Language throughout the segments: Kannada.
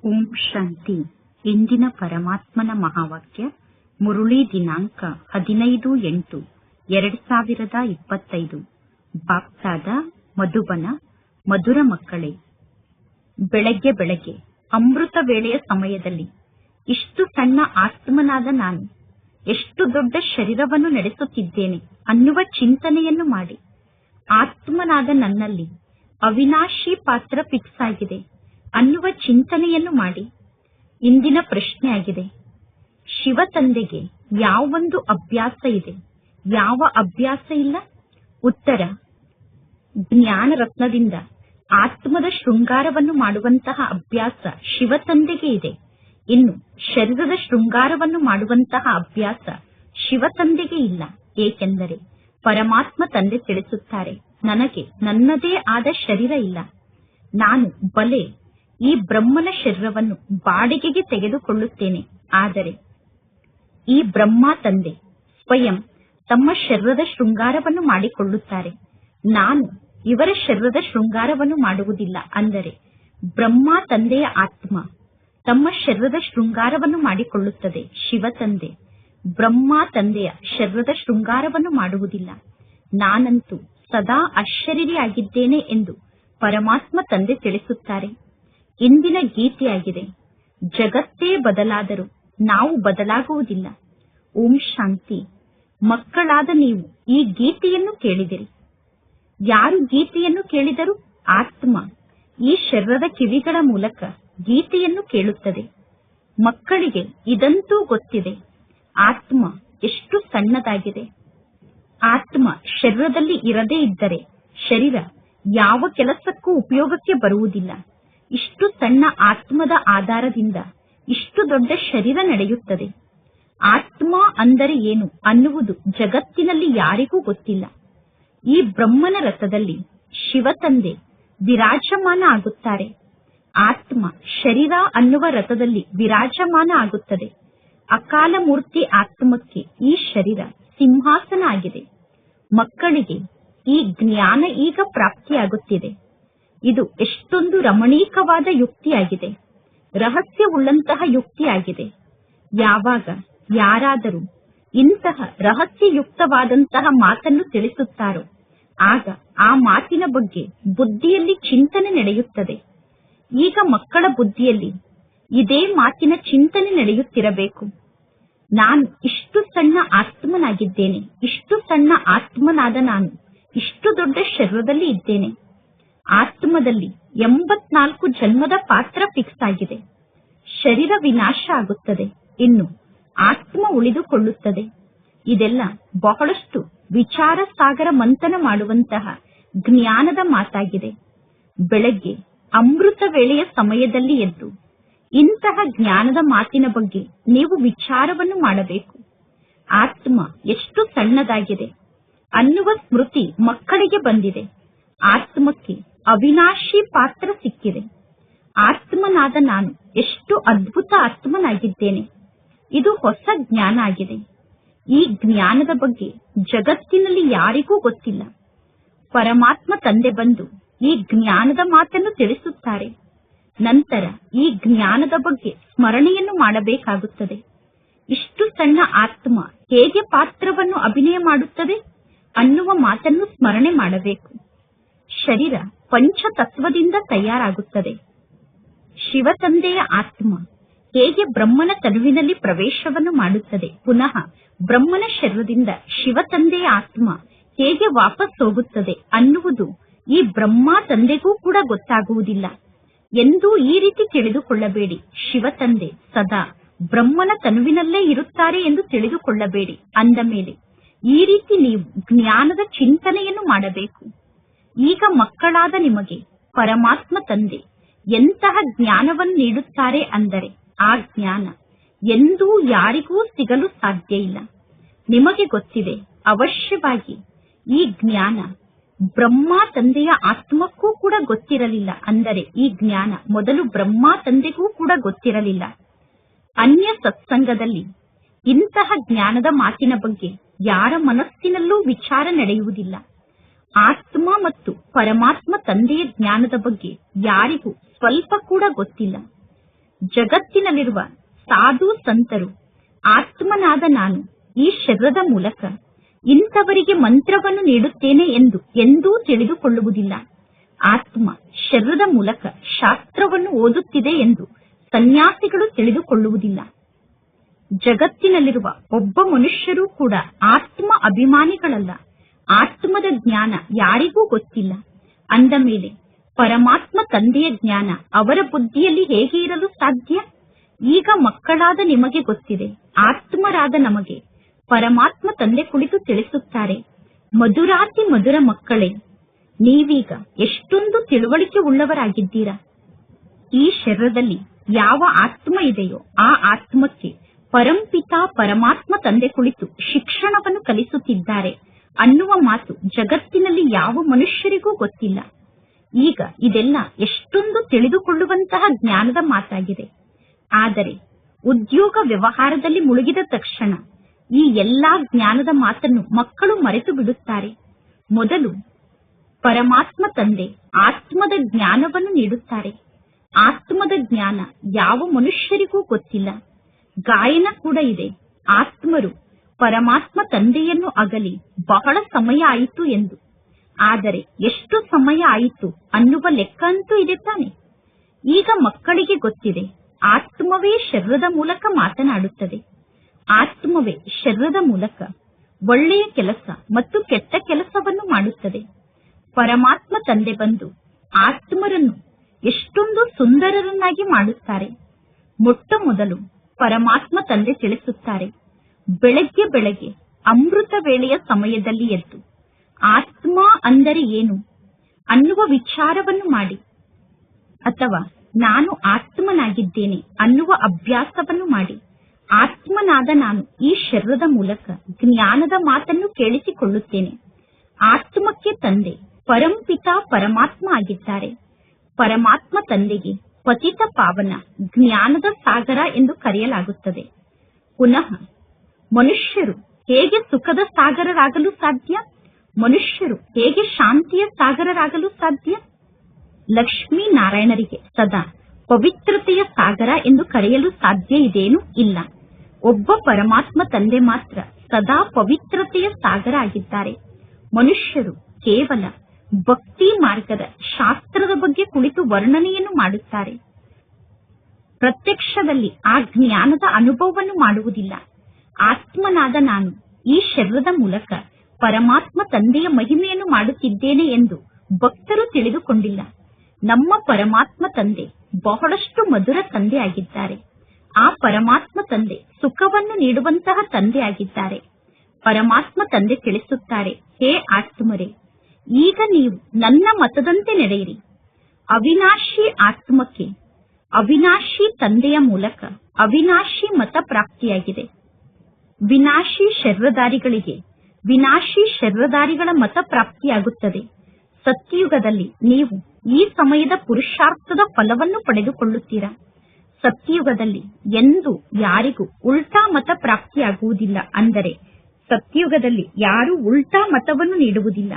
ಓಂ ಶಾಂತಿ. ಇಂದಿನ ಪರಮಾತ್ಮನ ಮಹಾವಾಕ್ಯ ಮುರುಳಿ ದಿನಾಂಕ 15/8/2025. ಬಾಪ್ತಾದ ಮಧುಬನ. ಮಧುರ ಮಕ್ಕಳೇ, ಬೆಳಗ್ಗೆ ಬೆಳಗ್ಗೆ ಅಮೃತ ವೇಳೆಯ ಸಮಯದಲ್ಲಿ ಇಷ್ಟು ಸಣ್ಣ ಆತ್ಮನಾದ ನಾನು ಎಷ್ಟು ದೊಡ್ಡ ಶರೀರವನ್ನು ನಡೆಸುತ್ತಿದ್ದೇನೆ ಅನ್ನುವ ಚಿಂತನೆಯನ್ನು ಮಾಡಿ, ಆತ್ಮನಾದ ನನ್ನಲ್ಲಿ ಅವಿನಾಶಿ ಪಾತ್ರ ಫಿಕ್ಸ್ ಆಗಿದೆ ಅನ್ನುವ ಚಿಂತನೆಯನ್ನು ಮಾಡಿ. ಇಂದಿನ ಪ್ರಶ್ನೆಯಾಗಿದೆ, ಶಿವ ತಂದೆಗೆ ಯಾವೊಂದು ಅಭ್ಯಾಸ ಇದೆ, ಯಾವ ಅಭ್ಯಾಸ ಇಲ್ಲ? ಉತ್ತರ, ಜ್ಞಾನ ರತ್ನದಿಂದ ಆತ್ಮದ ಶೃಂಗಾರವನ್ನು ಮಾಡುವಂತಹ ಅಭ್ಯಾಸ ಶಿವ ತಂದೆಗೆ ಇದೆ. ಇನ್ನು ಶರೀರದ ಶೃಂಗಾರವನ್ನು ಮಾಡುವಂತಹ ಅಭ್ಯಾಸ ಶಿವ ತಂದೆಗೆ ಇಲ್ಲ. ಏಕೆಂದರೆ ಪರಮಾತ್ಮ ತಂದೆ ತಿಳಿಸುತ್ತಾರೆ, ನನಗೆ ನನ್ನದೇ ಆದ ಶರೀರ ಇಲ್ಲ. ನಾನು ಬಲೆ ಈ ಬ್ರಹ್ಮನ ಶರೀರವನ್ನು ಬಾಡಿಗೆಗೆ ತೆಗೆದುಕೊಳ್ಳುತ್ತೇನೆ. ಆದರೆ ಈ ಬ್ರಹ್ಮ ತಂದೆ ಸ್ವಯಂ ತಮ್ಮ ಶರೀರದ ಶೃಂಗಾರವನ್ನು ಮಾಡಿಕೊಳ್ಳುತ್ತಾರೆ. ನಾನು ಇವರ ಶರೀರದ ಶೃಂಗಾರವನ್ನು ಮಾಡುವುದಿಲ್ಲ. ಅಂದರೆ ಬ್ರಹ್ಮ ತಂದೆಯ ಆತ್ಮ ತಮ್ಮ ಶರೀರದ ಶೃಂಗಾರವನ್ನು ಮಾಡಿಕೊಳ್ಳುತ್ತದೆ. ಶಿವ ತಂದೆ ಬ್ರಹ್ಮ ತಂದೆಯ ಶರೀರದ ಶೃಂಗಾರವನ್ನು ಮಾಡುವುದಿಲ್ಲ. ನಾನಂತೂ ಸದಾ ಅಶರೀರಿಯಾಗಿದ್ದೇನೆ ಎಂದು ಪರಮಾತ್ಮ ತಂದೆ ತಿಳಿಸುತ್ತಾರೆ. ಇಂದಿನ ಗೀತೆಯಾಗಿದೆ, ಜಗತ್ತೇ ಬದಲಾದರೂ ನಾವು ಬದಲಾಗುವುದಿಲ್ಲ. ಓಂ ಶಾಂತಿ. ಮಕ್ಕಳಾದ ನೀವು ಈ ಗೀತೆಯನ್ನು ಕೇಳಿದಿರಿ. ಯಾರು ಗೀತೆಯನ್ನು ಕೇಳಿದರು? ಆತ್ಮ ಈ ಶರೀರದ ಕಿವಿಗಳ ಮೂಲಕ ಗೀತೆಯನ್ನು ಕೇಳುತ್ತದೆ. ಮಕ್ಕಳಿಗೆ ಇದಂತೂ ಗೊತ್ತಿದೆ, ಆತ್ಮ ಎಷ್ಟು ಸಣ್ಣದಾಗಿದೆ. ಆತ್ಮ ಶರೀರದಲ್ಲಿ ಇರದೇ ಇದ್ದರೆ ಶರೀರ ಯಾವ ಕೆಲಸಕ್ಕೂ ಉಪಯೋಗಕ್ಕೆ ಬರುವುದಿಲ್ಲ. ಇಷ್ಟು ಸಣ್ಣ ಆತ್ಮದ ಆಧಾರದಿಂದ ಇಷ್ಟು ದೊಡ್ಡ ಶರೀರ ನಡೆಯುತ್ತದೆ. ಆತ್ಮ ಅಂದರೆ ಏನು ಅನ್ನುವುದು ಜಗತ್ತಿನಲ್ಲಿ ಯಾರಿಗೂ ಗೊತ್ತಿಲ್ಲ. ಈ ಬ್ರಹ್ಮನ ರಥದಲ್ಲಿ ಶಿವ ತಂದೆ ವಿರಾಜಮಾನ ಆಗುತ್ತಾರೆ. ಆತ್ಮ ಶರೀರ ಅನ್ನುವ ರಥದಲ್ಲಿ ವಿರಾಜಮಾನ ಆಗುತ್ತದೆ. ಅಕಾಲ ಮೂರ್ತಿ ಆತ್ಮಕ್ಕೆ ಈ ಶರೀರ ಸಿಂಹಾಸನ ಆಗಿದೆ. ಮಕ್ಕಳಿಗೆ ಈ ಜ್ಞಾನ ಈಗ ಪ್ರಾಪ್ತಿಯಾಗುತ್ತಿದೆ. ಇದು ಎಷ್ಟೊಂದು ರಮಣೀಕವಾದ ಯುಕ್ತಿಯಾಗಿದೆ, ರಹಸ್ಯವುಳ್ಳಂತಹ ಯುಕ್ತಿಯಾಗಿದೆ. ಯಾವಾಗ ಯಾರಾದರೂ ಇಂತಹ ರಹಸ್ಯಯುಕ್ತವಾದಂತಹ ಮಾತನ್ನು ತಿಳಿಸುತ್ತಾರೋ ಆಗ ಆ ಮಾತಿನ ಬಗ್ಗೆ ಬುದ್ಧಿಯಲ್ಲಿ ಚಿಂತನೆ ನಡೆಯುತ್ತದೆ. ಈಗ ಮಕ್ಕಳ ಬುದ್ಧಿಯಲ್ಲಿ ಇದೇ ಮಾತಿನ ಚಿಂತನೆ ನಡೆಯುತ್ತಿರಬೇಕು. ನಾನು ಇಷ್ಟು ಸಣ್ಣ ಆತ್ಮನಾಗಿದ್ದೇನೆ, ಇಷ್ಟು ಸಣ್ಣ ಆತ್ಮನಾದ ನಾನು ಇಷ್ಟು ದೊಡ್ಡ ಶರೀರದಲ್ಲಿ ಇದ್ದೇನೆ. ಆತ್ಮದಲ್ಲಿ 84 ಜನ್ಮದ ಪಾತ್ರ ಫಿಕ್ಸ್ ಆಗಿದೆ. ಶರೀರ ವಿನಾಶ ಆಗುತ್ತದೆ, ಇನ್ನು ಆತ್ಮ ಉಳಿದುಕೊಳ್ಳುತ್ತದೆ. ಇದೆಲ್ಲ ಬಹಳಷ್ಟು ವಿಚಾರ ಸಾಗರ ಮಂಥನ ಮಾಡುವಂತಹ ಜ್ಞಾನದ ಮಾತಾಗಿದೆ. ಬೆಳಗ್ಗೆ ಅಮೃತ ವೇಳೆಯ ಸಮಯದಲ್ಲಿ ಎದ್ದು ಇಂತಹ ಜ್ಞಾನದ ಮಾತಿನ ಬಗ್ಗೆ ನೀವು ವಿಚಾರವನ್ನು ಮಾಡಬೇಕು. ಆತ್ಮ ಎಷ್ಟು ಸಣ್ಣದಾಗಿದೆ ಅನ್ನುವ ಸ್ಮೃತಿ ಮಕ್ಕಳಿಗೆ ಬಂದಿದೆ. ಆತ್ಮಕ್ಕೆ ಅವಿನಾಶಿ ಪಾತ್ರ ಸಿಕ್ಕಿದೆ. ಆತ್ಮನಾದ ನಾನು ಎಷ್ಟು ಅದ್ಭುತ ಆತ್ಮನಾಗಿದ್ದೇನೆ. ಇದು ಹೊಸ ಜ್ಞಾನ ಆಗಿದೆ. ಈ ಜ್ಞಾನದ ಬಗ್ಗೆ ಜಗತ್ತಿನಲ್ಲಿ ಯಾರಿಗೂ ಗೊತ್ತಿಲ್ಲ. ಪರಮಾತ್ಮ ತಂದೆ ಬಂದು ಈ ಜ್ಞಾನದ ಮಾತನ್ನು ತಿಳಿಸುತ್ತಾರೆ. ನಂತರ ಈ ಜ್ಞಾನದ ಬಗ್ಗೆ ಸ್ಮರಣೆಯನ್ನು ಮಾಡಬೇಕಾಗುತ್ತದೆ. ಇಷ್ಟು ಸಣ್ಣ ಆತ್ಮ ಹೇಗೆ ಪಾತ್ರವನ್ನು ಅಭಿನಯ ಮಾಡುತ್ತದೆ ಅನ್ನುವ ಮಾತನ್ನು ಸ್ಮರಣೆ ಮಾಡಬೇಕು. ಶರೀರ ಪಂಚತತ್ವದಿಂದ ತಯಾರಾಗುತ್ತದೆ. ಶಿವ ತಂದೆಯ ಆತ್ಮ ಹೇಗೆ ಬ್ರಹ್ಮನ ತನುವಿನಲ್ಲಿ ಪ್ರವೇಶವನ್ನು ಮಾಡುತ್ತದೆ, ಪುನಃ ಬ್ರಹ್ಮನ ಶರೀರದಿಂದ ಶಿವ ತಂದೆಯ ಆತ್ಮ ಹೇಗೆ ವಾಪಸ್ ಹೋಗುತ್ತದೆ ಅನ್ನುವುದು ಈ ಬ್ರಹ್ಮ ತಂದೆಗೂ ಕೂಡ ಗೊತ್ತಾಗುವುದಿಲ್ಲ. ಎಂದೂ ಈ ರೀತಿ ತಿಳಿದುಕೊಳ್ಳಬೇಡಿ. ಶಿವ ತಂದೆ ಸದಾ ಬ್ರಹ್ಮನ ತನುವಿನಲ್ಲೇ ಇರುತ್ತಾರೆ ಎಂದು ತಿಳಿದುಕೊಳ್ಳಬೇಡಿ. ಅಂದ ಮೇಲೆ ಈ ರೀತಿ ನೀವು ಜ್ಞಾನದ ಚಿಂತನೆಯನ್ನು ಮಾಡಬೇಕು. ಈಗ ಮಕ್ಕಳಾದ ನಿಮಗೆ ಪರಮಾತ್ಮ ತಂದೆ ಎಂತಹ ಜ್ಞಾನವನ್ನು ನೀಡುತ್ತಾರೆ ಅಂದರೆ ಆ ಜ್ಞಾನ ಎಂದೂ ಯಾರಿಗೂ ಸಿಗಲು ಸಾಧ್ಯ ಇಲ್ಲ. ನಿಮಗೆ ಗೊತ್ತಿದೆ, ಅವಶ್ಯವಾಗಿ ಈ ಜ್ಞಾನ ಬ್ರಹ್ಮ ತಂದೆಯ ಆತ್ಮಕ್ಕೂ ಕೂಡ ಗೊತ್ತಿರಲಿಲ್ಲ. ಅಂದರೆ ಈ ಜ್ಞಾನ ಮೊದಲು ಬ್ರಹ್ಮ ತಂದೆಗೂ ಕೂಡ ಗೊತ್ತಿರಲಿಲ್ಲ. ಅನ್ಯ ಸತ್ಸಂಗದಲ್ಲಿ ಇಂತಹ ಜ್ಞಾನದ ಮಾತಿನ ಬಗ್ಗೆ ಯಾರ ಮನಸ್ಸಿನಲ್ಲೂ ವಿಚಾರ ನಡೆಯುವುದಿಲ್ಲ. ಆತ್ಮ ಮತ್ತು ಪರಮಾತ್ಮ ತಂದೆಯ ಜ್ಞಾನದ ಬಗ್ಗೆ ಯಾರಿಗೂ ಸ್ವಲ್ಪ ಕೂಡ ಗೊತ್ತಿಲ್ಲ. ಜಗತ್ತಿನಲ್ಲಿರುವ ಸಾಧು ಸಂತರು ಆತ್ಮನಾದ ನಾನು ಈ ಶರೀರದ ಮೂಲಕ ಇಂಥವರಿಗೆ ಮಂತ್ರವನ್ನು ನೀಡುತ್ತೇನೆ ಎಂದು ಎಂದೂ ತಿಳಿದುಕೊಳ್ಳುವುದಿಲ್ಲ. ಆತ್ಮ ಶರೀರದ ಮೂಲಕ ಶಾಸ್ತ್ರವನ್ನು ಓದುತ್ತಿದೆ ಎಂದು ಸನ್ಯಾಸಿಗಳು ತಿಳಿದುಕೊಳ್ಳುವುದಿಲ್ಲ. ಜಗತ್ತಿನಲ್ಲಿರುವ ಒಬ್ಬ ಮನುಷ್ಯರೂ ಕೂಡ ಆತ್ಮ ಅಭಿಮಾನಿಗಳಲ್ಲ. ಆತ್ಮದ ಜ್ಞಾನ ಯಾರಿಗೂ ಗೊತ್ತಿಲ್ಲ. ಅಂದ ಮೇಲೆ ಪರಮಾತ್ಮ ತಂದೆಯ ಜ್ಞಾನ ಅವರ ಬುದ್ಧಿಯಲ್ಲಿ ಹೇಗೆ ಇರಲು ಸಾಧ್ಯ? ಈಗ ಮಕ್ಕಳಾದ ನಿಮಗೆ ಗೊತ್ತಿದೆ. ಆತ್ಮರಾದ ನಮಗೆ ಪರಮಾತ್ಮ ತಂದೆ ಕುಳಿತು ತಿಳಿಸುತ್ತಾರೆ, ಮಧುರಾತಿ ಮಧುರ ಮಕ್ಕಳೇ, ನೀವೀಗ ಎಷ್ಟೊಂದು ತಿಳುವಳಿಕೆ ಉಳ್ಳವರಾಗಿದ್ದೀರಾ. ಈ ಶರೀರದಲ್ಲಿ ಯಾವ ಆತ್ಮ ಇದೆಯೋ ಆ ಆತ್ಮಕ್ಕೆ ಪರಂಪಿತ ಪರಮಾತ್ಮ ತಂದೆ ಕುಳಿತು ಶಿಕ್ಷಣವನ್ನು ಕಲಿಸುತ್ತಿದ್ದಾರೆ ಅನ್ನುವ ಮಾತು ಜಗತ್ತಿನಲ್ಲಿ ಯಾವ ಮನುಷ್ಯರಿಗೂ ಗೊತ್ತಿಲ್ಲ. ಈಗ ಇದೆಲ್ಲ ಎಷ್ಟೊಂದು ತಿಳಿದುಕೊಳ್ಳುವಂತಹ ಜ್ಞಾನದ ಮಾತಾಗಿದೆ. ಆದರೆ ಉದ್ಯೋಗ ವ್ಯವಹಾರದಲ್ಲಿ ಮುಳುಗಿದ ತಕ್ಷಣ ಈ ಎಲ್ಲಾ ಜ್ಞಾನದ ಮಾತನ್ನು ಮಕ್ಕಳು ಮರೆತು ಬಿಡುತ್ತಾರೆ. ಮೊದಲು ಪರಮಾತ್ಮ ತಂದೆ ಆತ್ಮದ ಜ್ಞಾನವನ್ನು ನೀಡುತ್ತಾರೆ. ಆತ್ಮದ ಜ್ಞಾನ ಯಾವ ಮನುಷ್ಯರಿಗೂ ಗೊತ್ತಿಲ್ಲ. ಗಾಯನ ಕೂಡ ಇದೆ. ಆತ್ಮರು ಪರಮಾತ್ಮ ತಂದೆಯನ್ನು ಅಗಲಿ ಬಹಳ ಸಮಯ ಆಯಿತು ಎಂದು. ಆದರೆ ಎಷ್ಟು ಸಮಯ ಆಯಿತು ಅನ್ನುವ ಲೆಕ್ಕ ಅಂತೂ ಇದೆ ತಾನೆ. ಈಗ ಮಕ್ಕಳಿಗೆ ಗೊತ್ತಿದೆ, ಆತ್ಮವೇ ಶರೀರದ ಮೂಲಕ ಮಾತನಾಡುತ್ತದೆ. ಆತ್ಮವೇ ಶರೀರದ ಮೂಲಕ ಒಳ್ಳೆಯ ಕೆಲಸ ಮತ್ತು ಕೆಟ್ಟ ಕೆಲಸವನ್ನು ಮಾಡುತ್ತದೆ. ಪರಮಾತ್ಮ ತಂದೆ ಬಂದು ಆತ್ಮರನ್ನು ಎಷ್ಟೊಂದು ಸುಂದರರನ್ನಾಗಿ ಮಾಡುತ್ತಾರೆ. ಮೊಟ್ಟ ಮೊದಲು ಪರಮಾತ್ಮ ತಂದೆ ತಿಳಿಸುತ್ತಾರೆ, ಬೆಳಗ್ಗೆ ಬೆಳಗ್ಗೆ ಅಮೃತ ವೇಳೆಯ ಸಮಯದಲ್ಲಿ ಎದ್ದು ಆತ್ಮ ಅಂದರೆ ಏನು ಅನ್ನುವ ವಿಚಾರವನ್ನು ಮಾಡಿ, ಅಥವಾ ನಾನು ಆತ್ಮನಾಗಿದ್ದೇನೆ ಅನ್ನುವ ಅಭ್ಯಾಸವನ್ನು ಮಾಡಿ, ಆತ್ಮನಾದ ನಾನು ಈ ಶರೀರದ ಮೂಲಕ ಜ್ಞಾನದ ಮಾತನ್ನು ಕೇಳಿಸಿಕೊಳ್ಳುತ್ತೇನೆ. ಆತ್ಮಕ್ಕೆ ತಂದೆ ಪರಂಪಿತ ಪರಮಾತ್ಮ ಆಗಿದ್ದಾರೆ. ಪರಮಾತ್ಮ ತಂದೆಗೆ ಪತಿತ ಪಾವನ ಜ್ಞಾನದ ಸಾಗರ ಎಂದು ಕರೆಯಲಾಗುತ್ತದೆ. ಪುನಃ ಮನುಷ್ಯರು ಹೇಗೆ ಸುಖದ ಸಾಗರರಾಗಲು ಸಾಧ್ಯ? ಮನುಷ್ಯರು ಹೇಗೆ ಶಾಂತಿಯ ಸಾಗರರಾಗಲು ಸಾಧ್ಯ? ಲಕ್ಷ್ಮೀನಾರಾಯಣರಿಗೆ ಸದಾ ಪವಿತ್ರತೆಯ ಸಾಗರ ಎಂದು ಕರೆಯಲು ಸಾಧ್ಯ ಇದೇನೂ ಇಲ್ಲ. ಒಬ್ಬ ಪರಮಾತ್ಮ ತಂದೆ ಮಾತ್ರ ಸದಾ ಪವಿತ್ರತೆಯ ಸಾಗರ ಆಗಿದ್ದಾರೆ. ಮನುಷ್ಯರು ಕೇವಲ ಭಕ್ತಿ ಮಾರ್ಗದ ಶಾಸ್ತ್ರದ ಬಗ್ಗೆ ಕುಳಿತು ವರ್ಣನೆಯನ್ನು ಮಾಡುತ್ತಾರೆ. ಪ್ರತ್ಯಕ್ಷದಲ್ಲಿ ಆ ಜ್ಞಾನದ ಅನುಭವವನ್ನು ಮಾಡುವುದಿಲ್ಲ. ಆತ್ಮನಾದ ನಾನು ಈ ಶರೀರದ ಮೂಲಕ ಪರಮಾತ್ಮ ತಂದೆಯ ಮಹಿಮೆಯನ್ನು ಮಾಡುತ್ತಿದ್ದೇನೆ ಎಂದು ಭಕ್ತರು ತಿಳಿದುಕೊಂಡಿಲ್ಲ. ನಮ್ಮ ಪರಮಾತ್ಮ ತಂದೆ ಬಹಳಷ್ಟು ಮಧುರ ತಂದೆ ಆಗಿದ್ದಾರೆ. ಆ ಪರಮಾತ್ಮ ತಂದೆ ಸುಖವನ್ನು ನೀಡುವಂತಹ ತಂದೆ ಆಗಿದ್ದಾರೆ. ಪರಮಾತ್ಮ ತಂದೆ ತಿಳಿಸುತ್ತಾರೆ, ಹೇ ಆತ್ಮರೇ, ಈಗ ನೀವು ನನ್ನ ಮತದಂತೆ ನಡೆಯಿರಿ. ಅವಿನಾಶಿ ಆತ್ಮಕ್ಕೆ ಅವಿನಾಶಿ ತಂದೆಯ ಮೂಲಕ ಅವಿನಾಶಿ ಮತ ಪ್ರಾಪ್ತಿಯಾಗಿದೆ. ವಿನಾಶಿ ಶರೀರಧಾರಿಗಳಿಗೆ ವಿನಾಶಿ ಶರೀರಧಾರಿಗಳ ಮತ ಪ್ರಾಪ್ತಿಯಾಗುತ್ತದೆ. ಸತ್ಯಯುಗದಲ್ಲಿ ನೀವು ಈ ಸಮಯದ ಪುರುಷಾರ್ಥದ ಫಲವನ್ನು ಪಡೆದುಕೊಳ್ಳುತ್ತೀರಾ. ಸತ್ಯಯುಗದಲ್ಲಿ ಎಂದೂ ಯಾರಿಗೂ ಉಲ್ಟಾ ಮತ ಪ್ರಾಪ್ತಿಯಾಗುವುದಿಲ್ಲ. ಅಂದರೆ ಸತ್ಯಯುಗದಲ್ಲಿ ಯಾರೂ ಉಲ್ಟಾ ಮತವನ್ನು ನೀಡುವುದಿಲ್ಲ.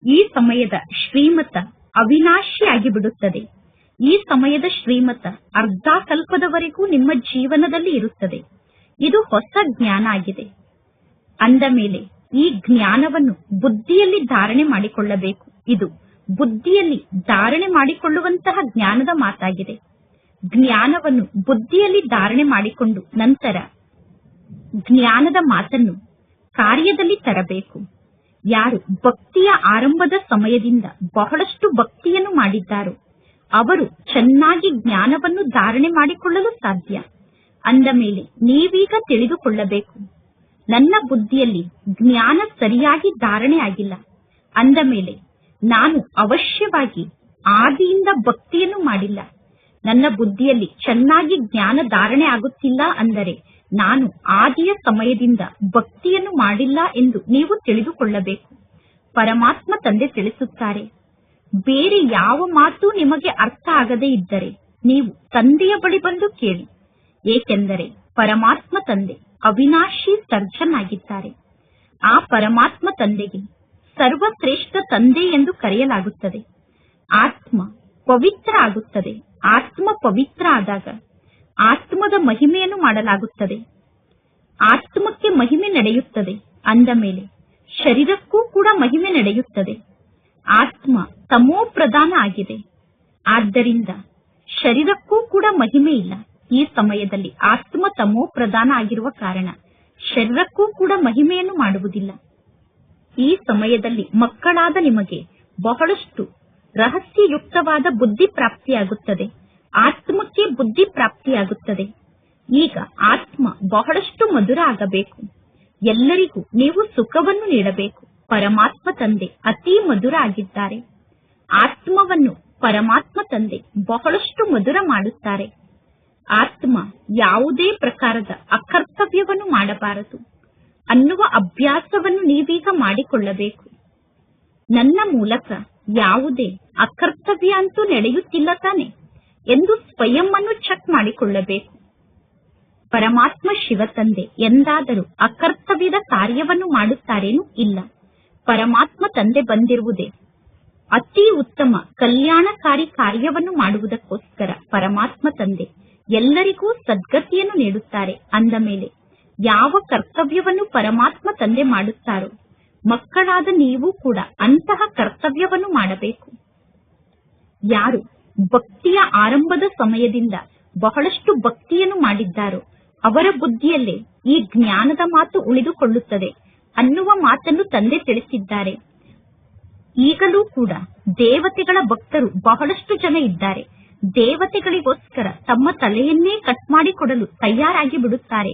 ಈ ಸಮಯದ ಶ್ರೀಮತ ಅವಿನಾಶಿಯಾಗಿ ಬಿಡುತ್ತದೆ. ಈ ಸಮಯದ ಶ್ರೀಮತ ಅರ್ಧ ಕಲ್ಪದವರೆಗೂ ನಿಮ್ಮ ಜೀವನದಲ್ಲಿ ಇರುತ್ತದೆ. ಇದು ಹೊಸ ಜ್ಞಾನ ಆಗಿದೆ. ಅಂದ ಮೇಲೆ ಈ ಜ್ಞಾನವನ್ನು ಬುದ್ಧಿಯಲ್ಲಿ ಧಾರಣೆ ಮಾಡಿಕೊಳ್ಳಬೇಕು. ಇದು ಬುದ್ಧಿಯಲ್ಲಿ ಧಾರಣೆ ಮಾಡಿಕೊಳ್ಳುವಂತಹ ಜ್ಞಾನದ ಮಾತಾಗಿದೆ. ಜ್ಞಾನವನ್ನು ಬುದ್ಧಿಯಲ್ಲಿ ಧಾರಣೆ ಮಾಡಿಕೊಂಡು ನಂತರ ಜ್ಞಾನದ ಮಾತನ್ನು ಕಾರ್ಯದಲ್ಲಿ ತರಬೇಕು. ಯಾರು ಭಕ್ತಿಯ ಆರಂಭದ ಸಮಯದಿಂದ ಬಹಳಷ್ಟು ಭಕ್ತಿಯನ್ನು ಮಾಡಿದ್ದಾರೋ ಅವರು ಚೆನ್ನಾಗಿ ಜ್ಞಾನವನ್ನು ಧಾರಣೆ ಮಾಡಿಕೊಳ್ಳಲು ಸಾಧ್ಯ. ಅಂದ ಮೇಲೆ ನೀವೀಗ ತಿಳಿದುಕೊಳ್ಳಬೇಕು, ನನ್ನ ಬುದ್ಧಿಯಲ್ಲಿ ಜ್ಞಾನ ಸರಿಯಾಗಿ ಧಾರಣೆ ಆಗಿಲ್ಲ. ಅಂದ ಮೇಲೆ ನಾನು ಅವಶ್ಯವಾಗಿ ಆದಿಯಿಂದ ಭಕ್ತಿಯನ್ನು ಮಾಡಿಲ್ಲ. ನನ್ನ ಬುದ್ಧಿಯಲ್ಲಿ ಚೆನ್ನಾಗಿ ಜ್ಞಾನ ಧಾರಣೆ ಆಗುತ್ತಿಲ್ಲ ಅಂದರೆ ನಾನು ಆದಿಯ ಸಮಯದಿಂದ ಭಕ್ತಿಯನ್ನು ಮಾಡಿಲ್ಲ ಎಂದು ನೀವು ತಿಳಿದುಕೊಳ್ಳಬೇಕು. ಪರಮಾತ್ಮ ತಂದೆ ತಿಳಿಸುತ್ತಾರೆ, ಬೇರೆ ಯಾವ ಮಾತು ನಿಮಗೆ ಅರ್ಥ ಆಗದೇ ಇದ್ದರೆ ನೀವು ತಂದೆಯ ಬಳಿ ಬಂದು ಕೇಳಿ. ಏಕೆಂದರೆ ಪರಮಾತ್ಮ ತಂದೆ ಅವಿನಾಶಿ ಸರ್ಜನ್ ಆಗಿದ್ದಾರೆ. ಆ ಪರಮಾತ್ಮ ತಂದೆಗೆ ಸರ್ವಶ್ರೇಷ್ಠ ತಂದೆ ಎಂದು ಕರೆಯಲಾಗುತ್ತದೆ. ಆತ್ಮ ಪವಿತ್ರ ಆಗುತ್ತದೆ. ಆತ್ಮ ಪವಿತ್ರ ಆದಾಗ ಆತ್ಮದ ಮಹಿಮೆಯನ್ನು ಮಾಡಲಾಗುತ್ತದೆ. ಆತ್ಮಕ್ಕೆ ಮಹಿಮೆ ನಡೆಯುತ್ತದೆ ಅಂದ ಮೇಲೆ ಶರೀರಕ್ಕೂ ಕೂಡ ಮಹಿಮೆ ನಡೆಯುತ್ತದೆ. ಆತ್ಮ ತಮೋ ಪ್ರಧಾನ ಆಗಿದೆ. ಆದ್ದರಿಂದ ಶರೀರಕ್ಕೂ ಕೂಡ ಮಹಿಮೆ ಇಲ್ಲ. ಈ ಸಮಯದಲ್ಲಿ ಆತ್ಮ ತಮೋ ಪ್ರಧಾನ ಆಗಿರುವ ಕಾರಣ ಶರೀರಕ್ಕೂ ಕೂಡ ಮಹಿಮೆಯನ್ನು ಮಾಡುವುದಿಲ್ಲ. ಈ ಸಮಯದಲ್ಲಿ ಮಕ್ಕಳಾದ ನಿಮಗೆ ಬಹಳಷ್ಟು ರಹಸ್ಯಯುಕ್ತವಾದ ಬುದ್ಧಿ ಪ್ರಾಪ್ತಿಯಾಗುತ್ತದೆ. ಆತ್ಮಕ್ಕೆ ಬುದ್ಧಿ ಪ್ರಾಪ್ತಿಯಾಗುತ್ತದೆ. ಈಗ ಆತ್ಮ ಬಹಳಷ್ಟು ಮಧುರ ಆಗಬೇಕು. ಎಲ್ಲರಿಗೂ ನೀವು ಸುಖವನ್ನು ನೀಡಬೇಕು. ಪರಮಾತ್ಮ ತಂದೆ ಅತಿ ಮಧುರ ಆಗಿದ್ದಾರೆ. ಆತ್ಮವನ್ನು ಪರಮಾತ್ಮ ತಂದೆ ಬಹಳಷ್ಟು ಮಧುರ ಮಾಡುತ್ತಾರೆ. ಆತ್ಮ ಯಾವುದೇ ಪ್ರಕಾರದ ಅಕರ್ತವ್ಯವನ್ನು ಮಾಡಬಾರದು ಅನ್ನುವ ಅಭ್ಯಾಸವನ್ನು ನೀವೀಗ ಮಾಡಿಕೊಳ್ಳಬೇಕು. ನನ್ನ ಮೂಲಕ ಯಾವುದೇ ಅಕರ್ತವ್ಯ ಅಂತೂ ನಡೆಯುತ್ತಿಲ್ಲ ತಾನೆ ಎಂದು ಸ್ವಯಂ ಅನ್ನು ಚೆಕ್ ಮಾಡಿಕೊಳ್ಳಬೇಕು. ಪರಮಾತ್ಮ ಶಿವ ತಂದೆ ಎಂದಾದರೂ ಅಕರ್ತವ್ಯದ ಕಾರ್ಯವನ್ನು ಮಾಡುತ್ತಾರೇನೂ ಇಲ್ಲ. ಪರಮಾತ್ಮ ತಂದೆ ಬಂದಿರುವುದೇ ಅತಿ ಉತ್ತಮ ಕಲ್ಯಾಣಕಾರಿ ಕಾರ್ಯವನ್ನು ಮಾಡುವುದಕ್ಕೋಸ್ಕರ. ಪರಮಾತ್ಮ ತಂದೆ ಎಲ್ಲರಿಗೂ ಸದ್ಗತಿಯನ್ನು ನೀಡುತ್ತಾರೆ ಅಂದ ಮೇಲೆ ಯಾವ ಕರ್ತವ್ಯವನ್ನು ಪರಮಾತ್ಮ ತಂದೆ ಮಾಡುತ್ತಾರೋ ಮಕ್ಕಳಾದ ನೀವು ಕೂಡ ಅಂತಹ ಕರ್ತವ್ಯವನ್ನು ಮಾಡಬೇಕು. ಯಾರು ಭಕ್ತಿಯ ಆರಂಭದ ಸಮಯದಿಂದ ಬಹಳಷ್ಟು ಭಕ್ತಿಯನ್ನು ಮಾಡಿದ್ದಾರೋ ಅವರ ಬುದ್ಧಿಯಲ್ಲೇ ಈ ಜ್ಞಾನದ ಮಾತು ಉಳಿದುಕೊಳ್ಳುತ್ತದೆ ಅನ್ನುವ ಮಾತನ್ನು ತಂದೆ ತಿಳಿಸಿದ್ದಾರೆ. ಈಗಲೂ ಕೂಡ ದೇವತೆಗಳ ಭಕ್ತರು ಬಹಳಷ್ಟು ಜನ ಇದ್ದಾರೆ. ದೇವತೆಗಳಿಗೋಸ್ಕರ ತಮ್ಮ ತಲೆಯನ್ನೇ ಕಟ್ ಮಾಡಿಕೊಡಲು ತಯಾರಾಗಿ ಬಿಡುತ್ತಾರೆ.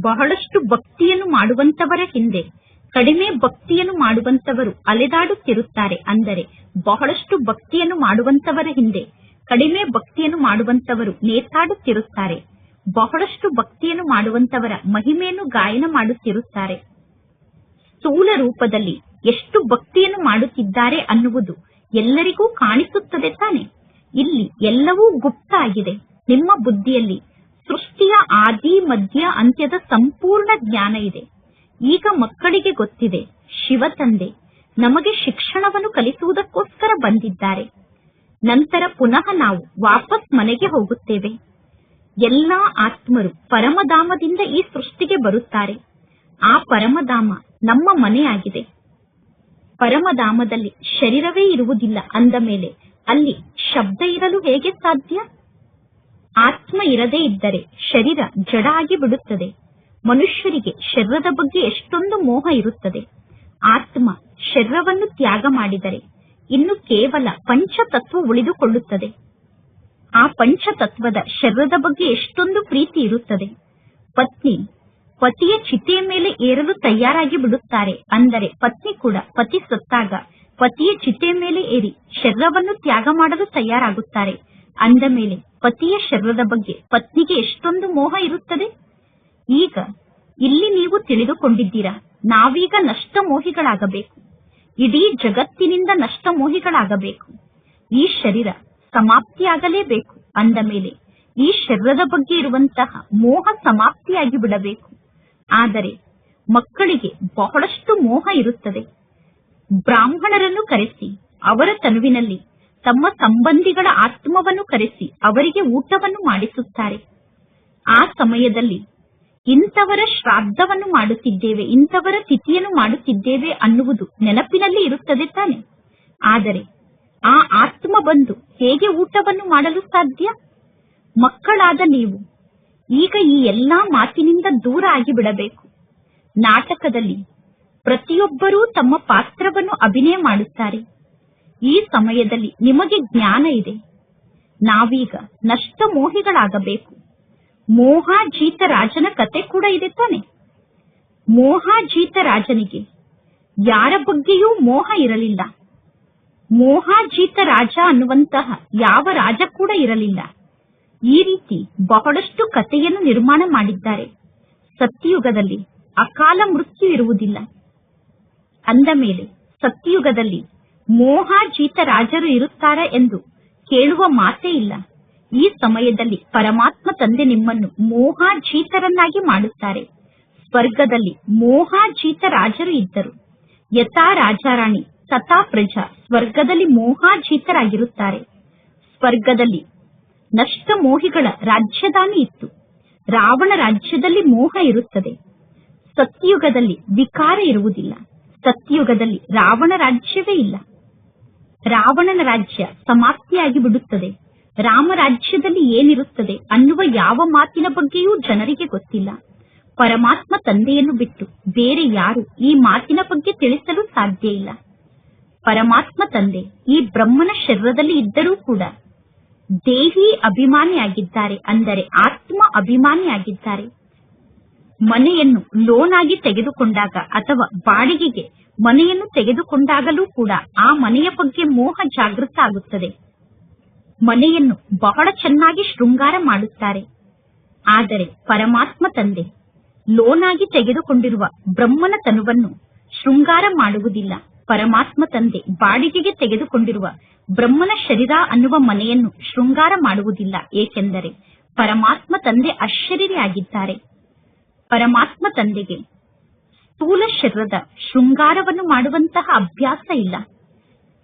ಬಹಳಷ್ಟು ಭಕ್ತಿಯನ್ನು ಮಾಡುವಂತವರ ಹಿಂದೆ ಕಡಿಮೆ ಭಕ್ತಿಯನ್ನು ಮಾಡುವಂತವರು ಅಲೆದಾಡುತ್ತಿರುತ್ತಾರೆ. ಅಂದರೆ ಬಹಳಷ್ಟು ಭಕ್ತಿಯನ್ನು ಮಾಡುವಂತವರ ಹಿಂದೆ ಕಡಿಮೆ ಭಕ್ತಿಯನ್ನು ಮಾಡುವಂತವರು ನೇತಾಡುತ್ತಿರುತ್ತಾರೆ. ಬಹಳಷ್ಟು ಭಕ್ತಿಯನ್ನು ಮಾಡುವಂತವರ ಮಹಿಮೆಯನ್ನು ಗಾಯನ ಮಾಡುತ್ತಿರುತ್ತಾರೆ. ಸ್ಥೂಲ ರೂಪದಲ್ಲಿ ಎಷ್ಟು ಭಕ್ತಿಯನ್ನು ಮಾಡುತ್ತಿದ್ದಾರೆ ಅನ್ನುವುದು ಎಲ್ಲರಿಗೂ ಕಾಣಿಸುತ್ತದೆ ತಾನೆ. ಇಲ್ಲಿ ಎಲ್ಲವೂ ಗುಪ್ತ ಆಗಿದೆ. ನಿಮ್ಮ ಬುದ್ಧಿಯಲ್ಲಿ ಸೃಷ್ಟಿಯ ಆದಿ ಮಧ್ಯ ಅಂತ್ಯದ ಸಂಪೂರ್ಣ ಜ್ಞಾನ ಇದೆ. ಈಗ ಮಕ್ಕಳಿಗೆ ಗೊತ್ತಿದೆ ಶಿವ ತಂದೆ ನಮಗೆ ಶಿಕ್ಷಣವನ್ನು ಕಲಿಸುವುದಕ್ಕೋಸ್ಕರ ಬಂದಿದ್ದಾರೆ. ನಂತರ ಪುನಃ ನಾವು ವಾಪಸ್ ಮನೆಗೆ ಹೋಗುತ್ತೇವೆ. ಎಲ್ಲಾ ಆತ್ಮರು ಪರಮಧಾಮದಿಂದ ಈ ಸೃಷ್ಟಿಗೆ ಬರುತ್ತಾರೆ. ಆ ಪರಮಧಾಮ ನಮ್ಮ ಮನೆಯಾಗಿದೆ. ಪರಮಧಾಮದಲ್ಲಿ ಶರೀರವೇ ಇರುವುದಿಲ್ಲ ಅಂದ ಮೇಲೆ ಅಲ್ಲಿ ಶಬ್ದ ಇರಲು ಹೇಗೆ ಸಾಧ್ಯ? ಆತ್ಮ ಇರದೇ ಇದ್ದರೆ ಶರೀರ ಜಡ ಆಗಿ ಬಿಡುತ್ತದೆ. ಮನುಷ್ಯರಿಗೆ ಶರೀರದ ಬಗ್ಗೆ ಎಷ್ಟೊಂದು ಮೋಹ ಇರುತ್ತದೆ. ಆತ್ಮ ಶರೀರವನ್ನು ತ್ಯಾಗ ಮಾಡಿದರೆ ಇನ್ನು ಕೇವಲ ಪಂಚತತ್ವ ಉಳಿದುಕೊಳ್ಳುತ್ತದೆ. ಆ ಪಂಚತತ್ವದ ಶರೀರದ ಬಗ್ಗೆ ಎಷ್ಟೊಂದು ಪ್ರೀತಿ ಇರುತ್ತದೆ. ಪತ್ನಿ ಪತಿಯ ಚಿತೆಯ ಮೇಲೆ ಏರಲು ತಯಾರಾಗಿ ಬಿಡುತ್ತಾರೆ. ಅಂದರೆ ಪತ್ನಿ ಕೂಡ ಪತಿ ಸತ್ತಾಗ ಪತಿಯ ಚಿತೆಯ ಮೇಲೆ ಏರಿ ಶರೀರವನ್ನು ತ್ಯಾಗ ಮಾಡಲು ತಯಾರಾಗುತ್ತಾರೆ. ಅಂದ ಮೇಲೆ ಪತಿಯ ಶರೀರದ ಬಗ್ಗೆ ಪತ್ನಿಗೆ ಎಷ್ಟೊಂದು ಮೋಹ ಇರುತ್ತದೆ. ಈಗ ಇಲ್ಲಿ ನೀವು ತಿಳಿದುಕೊಂಡಿದ್ದೀರಾ, ನಾವೀಗ ನಷ್ಟಮೋಹಿಗಳಾಗಬೇಕು. ಇಡೀ ಜಗತ್ತಿನಿಂದ ನಷ್ಟಮೋಹಿಗಳಾಗಬೇಕು. ಈ ಶರೀರ ಸಮಾಪ್ತಿಯಾಗಲೇಬೇಕು. ಅಂದ ಮೇಲೆ ಈ ಶರೀರದ ಬಗ್ಗೆ ಇರುವಂತಹ ಮೋಹ ಸಮಾಪ್ತಿಯಾಗಿ ಬಿಡಬೇಕು. ಆದರೆ ಮಕ್ಕಳಿಗೆ ಬಹಳಷ್ಟು ಮೋಹ ಇರುತ್ತದೆ. ಬ್ರಾಹ್ಮಣರನ್ನು ಕರೆಸಿ ಅವರ ತನುವಿನಲ್ಲಿ ತಮ್ಮ ಸಂಬಂಧಿಗಳ ಆತ್ಮವನ್ನು ಕರೆಸಿ ಅವರಿಗೆ ಊಟವನ್ನು ಮಾಡಿಸುತ್ತಾರೆ. ಆ ಸಮಯದಲ್ಲಿ ಇಂಥವರ ಶ್ರಾದ್ದವನ್ನು ಮಾಡುತ್ತಿದ್ದೇವೆ, ಇಂಥವರ ತಿಥಿಯನ್ನು ಮಾಡುತ್ತಿದ್ದೇವೆ ಅನ್ನುವುದು ನೆನಪಿನಲ್ಲಿ ಇರುತ್ತದೆ ತಾನೆ. ಆದರೆ ಆ ಆತ್ಮ ಬಂದು ಹೇಗೆ ಊಟವನ್ನು ಮಾಡಲು ಸಾಧ್ಯ? ಮಕ್ಕಳಾದ ನೀವು ಈಗ ಈ ಎಲ್ಲಾ ಮಾತಿನಿಂದ ದೂರ ಆಗಿಬಿಡಬೇಕು. ನಾಟಕದಲ್ಲಿ ಪ್ರತಿಯೊಬ್ಬರೂ ತಮ್ಮ ಪಾತ್ರವನ್ನು ಅಭಿನಯ ಮಾಡುತ್ತಾರೆ. ಈ ಸಮಯದಲ್ಲಿ ನಿಮಗೆ ಜ್ಞಾನ ಇದೆ. ನಾವೀಗ ನಷ್ಟಮೋಹಿಗಳಾಗಬೇಕು. ಮೋಹಾಜೀತ ರಾಜನ ಕತೆ ಕೂಡ ಇದೆ ತಾನೆ. ಮೋಹಾಜೀತ ರಾಜನಿಗೆ ಯಾರ ಬಗ್ಗೆಯೂ ಮೋಹ ಇರಲಿಲ್ಲ. ಮೋಹಾಜೀತ ರಾಜ ಅನ್ನುವಂತಹ ಯಾವ ರಾಜ ಕೂಡ ಇರಲಿಲ್ಲ. ಈ ರೀತಿ ಬಹಳಷ್ಟು ಕಥೆಯನ್ನು ನಿರ್ಮಾಣ ಮಾಡಿದ್ದಾರೆ. ಸತ್ಯಯುಗದಲ್ಲಿ ಅಕಾಲ ಮೃತ್ಯು ಇರುವುದಿಲ್ಲ. ಅಂದ ಮೇಲೆ ಸತ್ಯಯುಗದಲ್ಲಿ ಮೋಹಾಜೀತ ರಾಜರು ಇರುತ್ತಾರೆ ಎಂದು ಕೇಳುವ ಮಾತೇ ಇಲ್ಲ. ಈ ಸಮಯದಲ್ಲಿ ಪರಮಾತ್ಮ ತಂದೆ ನಿಮ್ಮನ್ನು ಮೋಹಾಜೀತರನ್ನಾಗಿ ಮಾಡುತ್ತಾರೆ. ಸ್ವರ್ಗದಲ್ಲಿ ಮೋಹಾಜೀತ ರಾಜರು ಇದ್ದರು. ಯಥಾ ರಾಜಾರಾಣಿ ತಥಾ ಪ್ರಜಾ ಸ್ವರ್ಗದಲ್ಲಿ ಮೋಹಾಜೀತರಾಗಿರುತ್ತಾರೆ. ಸ್ವರ್ಗದಲ್ಲಿ ನಷ್ಟ ಮೋಹಿಗಳ ರಾಜ್ಯದಾನಿ ಇತ್ತು. ರಾವಣ ರಾಜ್ಯದಲ್ಲಿ ಮೋಹ ಇರುತ್ತದೆ. ಸತ್ಯಯುಗದಲ್ಲಿ ವಿಕಾರ ಇರುವುದಿಲ್ಲ. ಸತ್ಯಯುಗದಲ್ಲಿ ರಾವಣ ರಾಜ್ಯವೇ ಇಲ್ಲ. ರಾವಣನ ರಾಜ್ಯ ಸಮಾಪ್ತಿಯಾಗಿ ಬಿಡುತ್ತದೆ. ರಾಮ ರಾಜ್ಯದಲ್ಲಿ ಏನಿರುತ್ತದೆ ಅನ್ನುವ ಯಾವ ಮಾತಿನ ಬಗ್ಗೆಯೂ ಜನರಿಗೆ ಗೊತ್ತಿಲ್ಲ. ಪರಮಾತ್ಮ ತಂದೆಯನ್ನು ಬಿಟ್ಟು ಬೇರೆ ಯಾರು ಈ ಮಾತಿನ ಬಗ್ಗೆ ತಿಳಿಸಲು ಸಾಧ್ಯ ಇಲ್ಲ. ಪರಮಾತ್ಮ ತಂದೆ ಈ ಬ್ರಹ್ಮನ ಶರೀರದಲ್ಲಿ ಇದ್ದರೂ ಕೂಡ ದೇಹಿ ಅಭಿಮಾನಿಯಾಗಿದ್ದಾರೆ, ಅಂದರೆ ಆತ್ಮ ಅಭಿಮಾನಿಯಾಗಿದ್ದಾರೆ. ಮನೆಯನ್ನು ಲೋನ್ ಆಗಿ ತೆಗೆದುಕೊಂಡಾಗ ಅಥವಾ ಬಾಡಿಗೆಗೆ ಮನೆಯನ್ನು ತೆಗೆದುಕೊಂಡಾಗಲೂ ಕೂಡ ಆ ಮನೆಯ ಬಗ್ಗೆ ಮೋಹ ಜಾಗೃತ ಆಗುತ್ತದೆ. ಮನೆಯನ್ನು ಬಹಳ ಚೆನ್ನಾಗಿ ಶೃಂಗಾರ ಮಾಡುತ್ತಾರೆ. ಆದರೆ ಪರಮಾತ್ಮ ತಂದೆ ಲೋನ್ ಆಗಿ ತೆಗೆದುಕೊಂಡಿರುವ ಬ್ರಹ್ಮನ ತನುವನ್ನು ಶೃಂಗಾರ ಮಾಡುವುದಿಲ್ಲ. ಪರಮಾತ್ಮ ತಂದೆ ಬಾಡಿಗೆಗೆ ತೆಗೆದುಕೊಂಡಿರುವ ಬ್ರಹ್ಮನ ಶರೀರ ಅನ್ನುವ ಮನೆಯನ್ನು ಶೃಂಗಾರ ಮಾಡುವುದಿಲ್ಲ. ಏಕೆಂದರೆ ಪರಮಾತ್ಮ ತಂದೆ ಅಶರೀರಿಯಾಗಿದ್ದಾರೆ. ಪರಮಾತ್ಮ ತಂದೆಗೆ ಸ್ಥೂಲ ಶರೀರದ ಶೃಂಗಾರವನ್ನು ಮಾಡುವಂತಹ ಅಭ್ಯಾಸ ಇಲ್ಲ.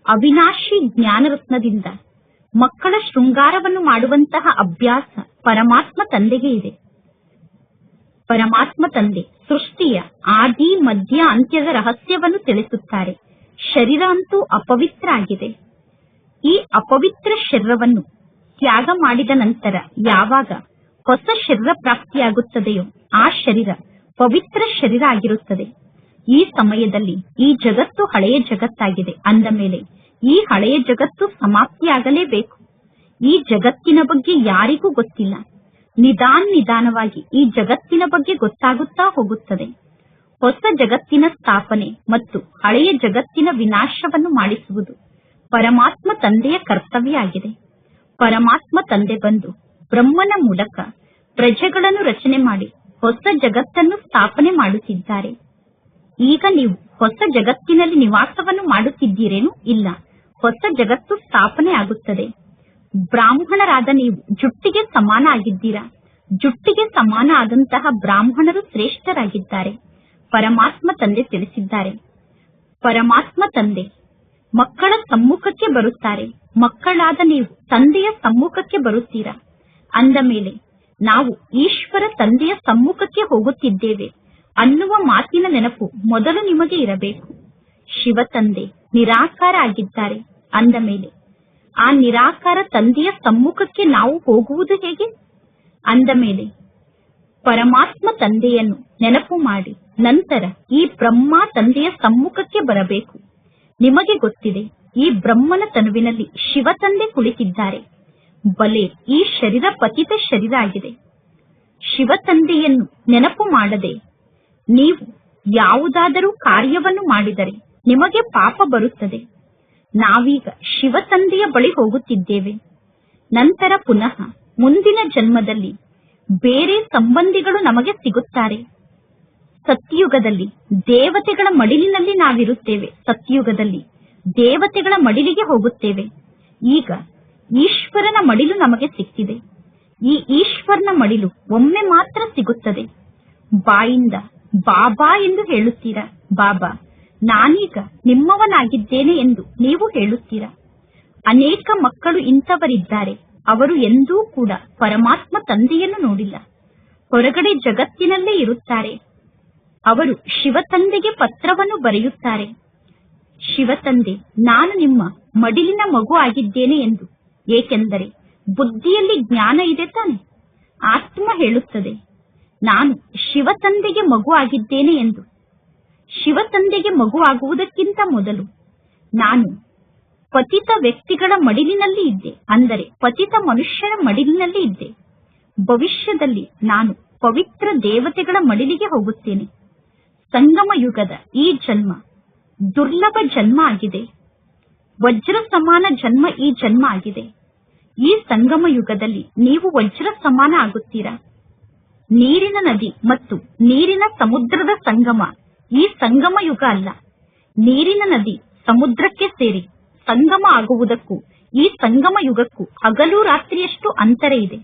ಅವಿನಾಶಿ ಜ್ಞಾನರತ್ನದಿಂದ ಮಕ್ಕಳ ಶೃಂಗಾರವನ್ನು ಮಾಡುವಂತಹ ಅಭ್ಯಾಸ ಪರಮಾತ್ಮ ತಂದೆಗೆ ಇದೆ. ಪರಮಾತ್ಮ ತಂದೆ ಸೃಷ್ಟಿಯ ಆದಿ ಮಧ್ಯ ಅಂತ್ಯದ ರಹಸ್ಯವನ್ನು ತಿಳಿಸುತ್ತಾರೆ. ಶರೀರ ಅಂತೂ ಅಪವಿತ್ರ ಆಗಿದೆ. ಈ ಅಪವಿತ್ರ ಶರೀರವನ್ನು ತ್ಯಾಗ ಮಾಡಿದ ನಂತರ ಯಾವಾಗ ಹೊಸ ಶರೀರ ಪ್ರಾಪ್ತಿಯಾಗುತ್ತದೆಯೋ ಆ ಶರೀರ ಪವಿತ್ರ ಶರೀರ ಆಗಿರುತ್ತದೆ. ಈ ಸಮಯದಲ್ಲಿ ಈ ಜಗತ್ತು ಹಳೆಯ ಜಗತ್ತಾಗಿದೆ. ಅಂದ ಮೇಲೆ ಈ ಹಳೆಯ ಜಗತ್ತು ಸಮಾಪ್ತಿಯಾಗಲೇಬೇಕು. ಈ ಜಗತ್ತಿನ ಬಗ್ಗೆ ಯಾರಿಗೂ ಗೊತ್ತಿಲ್ಲ. ನಿಧಾನವಾಗಿ ಈ ಜಗತ್ತಿನ ಬಗ್ಗೆ ಗೊತ್ತಾಗುತ್ತಾ ಹೋಗುತ್ತದೆ. ಹೊಸ ಜಗತ್ತಿನ ಸ್ಥಾಪನೆ ಮತ್ತು ಹಳೆಯ ಜಗತ್ತಿನ ವಿನಾಶವನ್ನು ಮಾಡಿಸುವುದು ಪರಮಾತ್ಮ ತಂದೆಯ ಕರ್ತವ್ಯ ಆಗಿದೆ. ಪರಮಾತ್ಮ ತಂದೆ ಬಂದು ಬ್ರಹ್ಮನ ಮೂಲಕ ಪ್ರಜೆಗಳನ್ನು ರಚನೆ ಮಾಡಿ ಹೊಸ ಜಗತ್ತನ್ನು ಸ್ಥಾಪನೆ ಮಾಡುತ್ತಿದ್ದಾರೆ. ಈಗ ನೀವು ಹೊಸ ಜಗತ್ತಿನಲ್ಲಿ ನಿವಾಸವನ್ನು ಮಾಡುತ್ತಿದ್ದೀರೇನು? ಇಲ್ಲ, ಹೊಸ ಜಗತ್ತು ಸ್ಥಾಪನೆ ಆಗುತ್ತದೆ. ಬ್ರಾಹ್ಮಣರಾದ ನೀವು ಜುಟ್ಟಿಗೆ ಸಮಾನ ಆಗಿದ್ದೀರಾ. ಜುಟ್ಟಿಗೆ ಸಮಾನ ಆದಂತಹ ಬ್ರಾಹ್ಮಣರು ಶ್ರೇಷ್ಠರಾಗಿದ್ದಾರೆ. ಪರಮಾತ್ಮ ತಂದೆ ತಿಳಿಸಿದ್ದಾರೆ. ಪರಮಾತ್ಮ ತಂದೆ ಮಕ್ಕಳ ಸಮ್ಮುಖಕ್ಕೆ ಬರುತ್ತಾರೆ. ಮಕ್ಕಳಾದ ನೀವು ತಂದೆಯ ಸಮ್ಮುಖಕ್ಕೆ ಬರುತ್ತೀರಾ. ಅಂದ ಮೇಲೆ ನಾವು ಈಶ್ವರ ತಂದೆಯ ಸಮ್ಮುಖಕ್ಕೆ ಹೋಗುತ್ತಿದ್ದೇವೆ ಅನ್ನುವ ಮಾತಿನ ನೆನಪು ಮೊದಲು ನಿಮಗೆ ಇರಬೇಕು. ಶಿವ ತಂದೆ ನಿರಾಕಾರ ಆಗಿದ್ದಾರೆ. ಅಂದ ಮೇಲೆ ಆ ನಿರಾಕಾರ ತಂದೆಯ ಸಮ್ಮುಖಕ್ಕೆ ನಾವು ಹೋಗುವುದು ಹೇಗೆ? ಅಂದ ಮೇಲೆ ಪರಮಾತ್ಮ ತಂದೆಯನ್ನು ನೆನಪು ಮಾಡಿ ನಂತರ ಈ ಬ್ರಹ್ಮ ತಂದೆಯ ಸಮ್ಮುಖಕ್ಕೆ ಬರಬೇಕು. ನಿಮಗೆ ಗೊತ್ತಿದೆ, ಈ ಬ್ರಹ್ಮನ ತನುವಿನಲ್ಲಿ ಶಿವ ತಂದೆ ಕುಳಿತಿದ್ದಾರೆ. ಬಲೆ ಈ ಶರೀರ ಪತಿತ ಶರೀರ ಆಗಿದೆ. ಶಿವ ತಂದೆಯನ್ನು ನೆನಪು ಮಾಡದೆ ನೀವು ಯಾವುದಾದರೂ ಕಾರ್ಯವನ್ನು ಮಾಡಿದರೆ ನಿಮಗೆ ಪಾಪ ಬರುತ್ತದೆ. ನಾವೀಗ ಶಿವ ತಂದೆಯ ಬಳಿ ಹೋಗುತ್ತಿದ್ದೇವೆ. ನಂತರ ಪುನಃ ಮುಂದಿನ ಜನ್ಮದಲ್ಲಿ ಬೇರೆ ಸಂಬಂಧಿಗಳು ನಮಗೆ ಸಿಗುತ್ತಾರೆ. ಸತ್ಯಯುಗದಲ್ಲಿ ದೇವತೆಗಳ ಮಡಿಲಿನಲ್ಲಿ ನಾವಿರುತ್ತೇವೆ. ಸತ್ಯಯುಗದಲ್ಲಿ ದೇವತೆಗಳ ಮಡಿಲಿಗೆ ಹೋಗುತ್ತೇವೆ. ಈಗ ಈಶ್ವರನ ಮಡಿಲು ನಮಗೆ ಸಿಕ್ಕಿದೆ. ಈ ಈಶ್ವರನ ಮಡಿಲು ಒಮ್ಮೆ ಮಾತ್ರ ಸಿಗುತ್ತದೆ. ಬಾಯಿಂದ ಬಾಬಾ ಎಂದು ಹೇಳುತ್ತೀರಾ. ಬಾಬಾ ನಾನೀಗ ನಿಮ್ಮವನಾಗಿದ್ದೇನೆ ಎಂದು ನೀವು ಹೇಳುತ್ತೀರಾ. ಅನೇಕ ಮಕ್ಕಳು ಇಂಥವರಿದ್ದಾರೆ. ಅವರು ಎಂದೂ ಕೂಡ ಪರಮಾತ್ಮ ತಂದೆಯನ್ನು ನೋಡಿಲ್ಲ. ಹೊರಗಡೆ ಜಗತ್ತಿನಲ್ಲೇ ಇರುತ್ತಾರೆ. ಅವರು ಶಿವ ತಂದೆಗೆ ಪತ್ರವನ್ನು ಬರೆಯುತ್ತಾರೆ. ಶಿವ ತಂದೆ ನಾನು ನಿಮ್ಮ ಮಡಿಲಿನ ಮಗು ಆಗಿದ್ದೇನೆ ಎಂದು. ಏಕೆಂದರೆ ಬುದ್ಧಿಯಲ್ಲಿ ಜ್ಞಾನ ಇದೆ ತಾನೆ. ಆತ್ಮ ಹೇಳುತ್ತದೆ ನಾನು ಶಿವ ತಂದೆಗೆ ಮಗು ಆಗಿದ್ದೇನೆ ಎಂದು. ಶಿವ ತಂದೆಗೆ ಮಗು ಆಗುವುದಕ್ಕಿಂತ ಮೊದಲು ನಾನು ಪತಿತ ವ್ಯಕ್ತಿಗಳ ಮಡಿಲಿನಲ್ಲಿ ಇದ್ದೆ, ಅಂದರೆ ಪತಿತ ಮನುಷ್ಯರ ಮಡಿಲಿನಲ್ಲಿ ಇದ್ದೆ. ಭವಿಷ್ಯದಲ್ಲಿ ನಾನು ಪವಿತ್ರ ದೇವತೆಗಳ ಮಡಿಲಿಗೆ ಹೋಗುತ್ತೇನೆ. ಸಂಗಮ ಯುಗದ ಈ ಜನ್ಮ ದುರ್ಲಭ ಜನ್ಮ ಆಗಿದೆ. ವಜ್ರ ಸಮಾನ ಜನ್ಮ ಈ ಜನ್ಮ ಆಗಿದೆ. ಈ ಸಂಗಮ ಯುಗದಲ್ಲಿ ನೀವು ವಜ್ರ ಸಮಾನ ಆಗುತ್ತೀರಾ. ನೀರಿನ ನದಿ ಮತ್ತು ನೀರಿನ ಸಮುದ್ರದ ಸಂಗಮ ಈ ಸಂಗಮ ಯುಗ ಅಲ್ಲ. ನೀರಿನ ನದಿ ಸಮುದ್ರಕ್ಕೆ ಸೇರಿ ಸಂಗಮ ಆಗುವುದಕ್ಕೂ ಈ ಸಂಗಮ ಯುಗಕ್ಕೂ ಹಗಲು ರಾತ್ರಿಯಷ್ಟು ಅಂತರ ಇದೆ.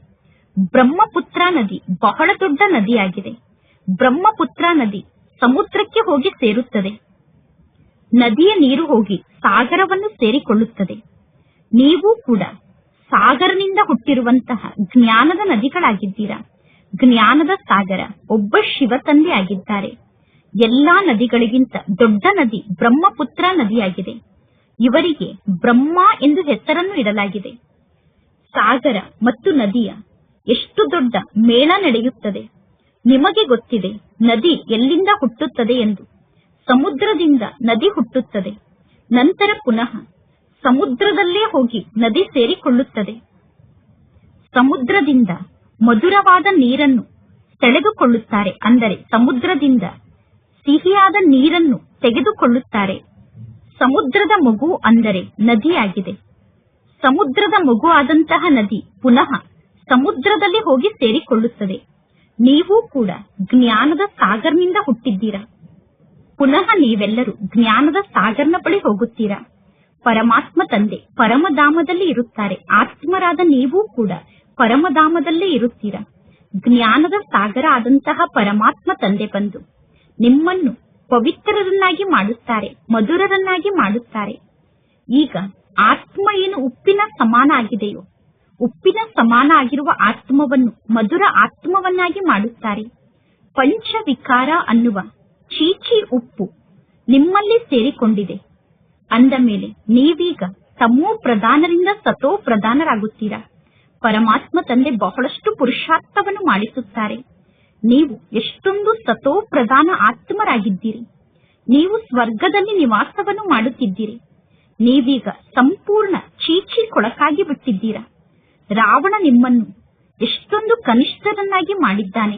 ಬ್ರಹ್ಮಪುತ್ರ ನದಿ ಬಹಳ ದೊಡ್ಡ ನದಿಯಾಗಿದೆ. ಬ್ರಹ್ಮಪುತ್ರ ನದಿ ಸಮುದ್ರಕ್ಕೆ ಹೋಗಿ ಸೇರುತ್ತದೆ. ನದಿಯ ನೀರು ಹೋಗಿ ಸಾಗರವನ್ನು ಸೇರಿಕೊಳ್ಳುತ್ತದೆ. ನೀವು ಕೂಡ ಸಾಗರನಿಂದ ಹುಟ್ಟಿರುವಂತಹ ಜ್ಞಾನದ ನದಿಗಳಾಗಿದ್ದೀರಾ. ಜ್ಞಾನದ ಸಾಗರ ಒಬ್ಬ ಶಿವ ತಂದೆ ಆಗಿದ್ದಾರೆ. ಎಲ್ಲಾ ನದಿಗಳಿಗಿಂತ ದೊಡ್ಡ ನದಿ ಬ್ರಹ್ಮಪುತ್ರ ನದಿಯಾಗಿದೆ. ಇವರಿಗೆ ಬ್ರಹ್ಮ ಎಂದು ಹೆಸರನ್ನು ಇಡಲಾಗಿದೆ. ಸಾಗರ ಮತ್ತು ನದಿಯ ಎಷ್ಟು ದೊಡ್ಡ ಮೇಳ ನಡೆಯುತ್ತದೆ. ನಿಮಗೆ ಗೊತ್ತಿದೆ ನದಿ ಎಲ್ಲಿಂದ ಹುಟ್ಟುತ್ತದೆ ಎಂದು. ಸಮುದ್ರದಿಂದ ನದಿ ಹುಟ್ಟುತ್ತದೆ. ನಂತರ ಪುನಃ ಸಮುದ್ರದಲ್ಲೇ ಹೋಗಿ ನದಿ ಸೇರಿಕೊಳ್ಳುತ್ತದೆ. ಸಮುದ್ರದಿಂದ ಮಧುರವಾದ ನೀರನ್ನು ಸೆಳೆದುಕೊಳ್ಳುತ್ತಾರೆ. ಅಂದರೆ ಸಮುದ್ರದಿಂದ ಸಿಹಿಯಾದ ನೀರನ್ನು ತೆಗೆದುಕೊಳ್ಳುತ್ತಾರೆ. ಸಮುದ್ರದ ಮಗು ಅಂದರೆ ನದಿಯಾಗಿದೆ. ಸಮುದ್ರದ ಮಗು ಆದಂತಹ ನದಿ ಪುನಃ ಸಮುದ್ರದಲ್ಲಿ ಹೋಗಿ ಸೇರಿಕೊಳ್ಳುತ್ತದೆ. ನೀವು ಕೂಡ ಜ್ಞಾನದ ಸಾಗರ್ನಿಂದ ಹುಟ್ಟಿದ್ದೀರಾ. ಪುನಃ ನೀವೆಲ್ಲರೂ ಜ್ಞಾನದ ಸಾಗರ್ನ ಬಳಿ ಹೋಗುತ್ತೀರಾ. ಪರಮಾತ್ಮ ತಂದೆ ಪರಮಧಾಮದಲ್ಲಿ ಇರುತ್ತಾರೆ. ಆತ್ಮರಾದ ನೀವು ಕೂಡ ಪರಮಧಾಮದಲ್ಲೇ ಇರುತ್ತೀರಾ. ಜ್ಞಾನದ ಸಾಗರ ಆದಂತಹ ಪರಮಾತ್ಮ ತಂದೆ ಬಂದು ನಿಮ್ಮನ್ನು ಪವಿತ್ರರನ್ನಾಗಿ ಮಾಡುತ್ತಾರೆ, ಮಧುರರನ್ನಾಗಿ ಮಾಡುತ್ತಾರೆ. ಈಗ ಆತ್ಮ ಏನು ಉಪ್ಪಿನ ಸಮಾನ ಆಗಿದೆಯೋ, ಉಪ್ಪಿನ ಸಮಾನ ಆಗಿರುವ ಆತ್ಮವನ್ನು ಮಧುರ ಆತ್ಮವನ್ನಾಗಿ ಮಾಡುತ್ತಾರೆ. ಪಂಚವಿಕಾರ ಅನ್ನುವ ಚೀಚಿ ಉಪ್ಪು ನಿಮ್ಮಲ್ಲಿ ಸೇರಿಕೊಂಡಿದೆ. ಅಂದ ಮೇಲೆ ನೀವೀಗ ತಮೋ ಪ್ರಧಾನರಿಂದ ಸತೋ ಪ್ರಧಾನರಾಗುತ್ತೀರಾ. ಪರಮಾತ್ಮ ತಂದೆ ಬಹಳಷ್ಟು ಪುರುಷಾರ್ಥವನ್ನು ಮಾಡಿಸುತ್ತಾರೆ. ನೀವು ಎಷ್ಟೊಂದು ಸತೋ ಪ್ರಧಾನ ಆತ್ಮರಾಗಿದ್ದೀರಿ. ನೀವು ಸ್ವರ್ಗದಲ್ಲಿ ನಿವಾಸವನ್ನು ಮಾಡುತ್ತಿದ್ದೀರಿ. ನೀವೀಗ ಸಂಪೂರ್ಣ ಚೀಚಿ ಕೊಳಕಾಗಿ ಬಿಟ್ಟಿದ್ದೀರಾ. ರಾವಣ ನಿಮ್ಮನ್ನು ಎಷ್ಟೊಂದು ಕನಿಷ್ಠರನ್ನಾಗಿ ಮಾಡಿದ್ದಾನೆ.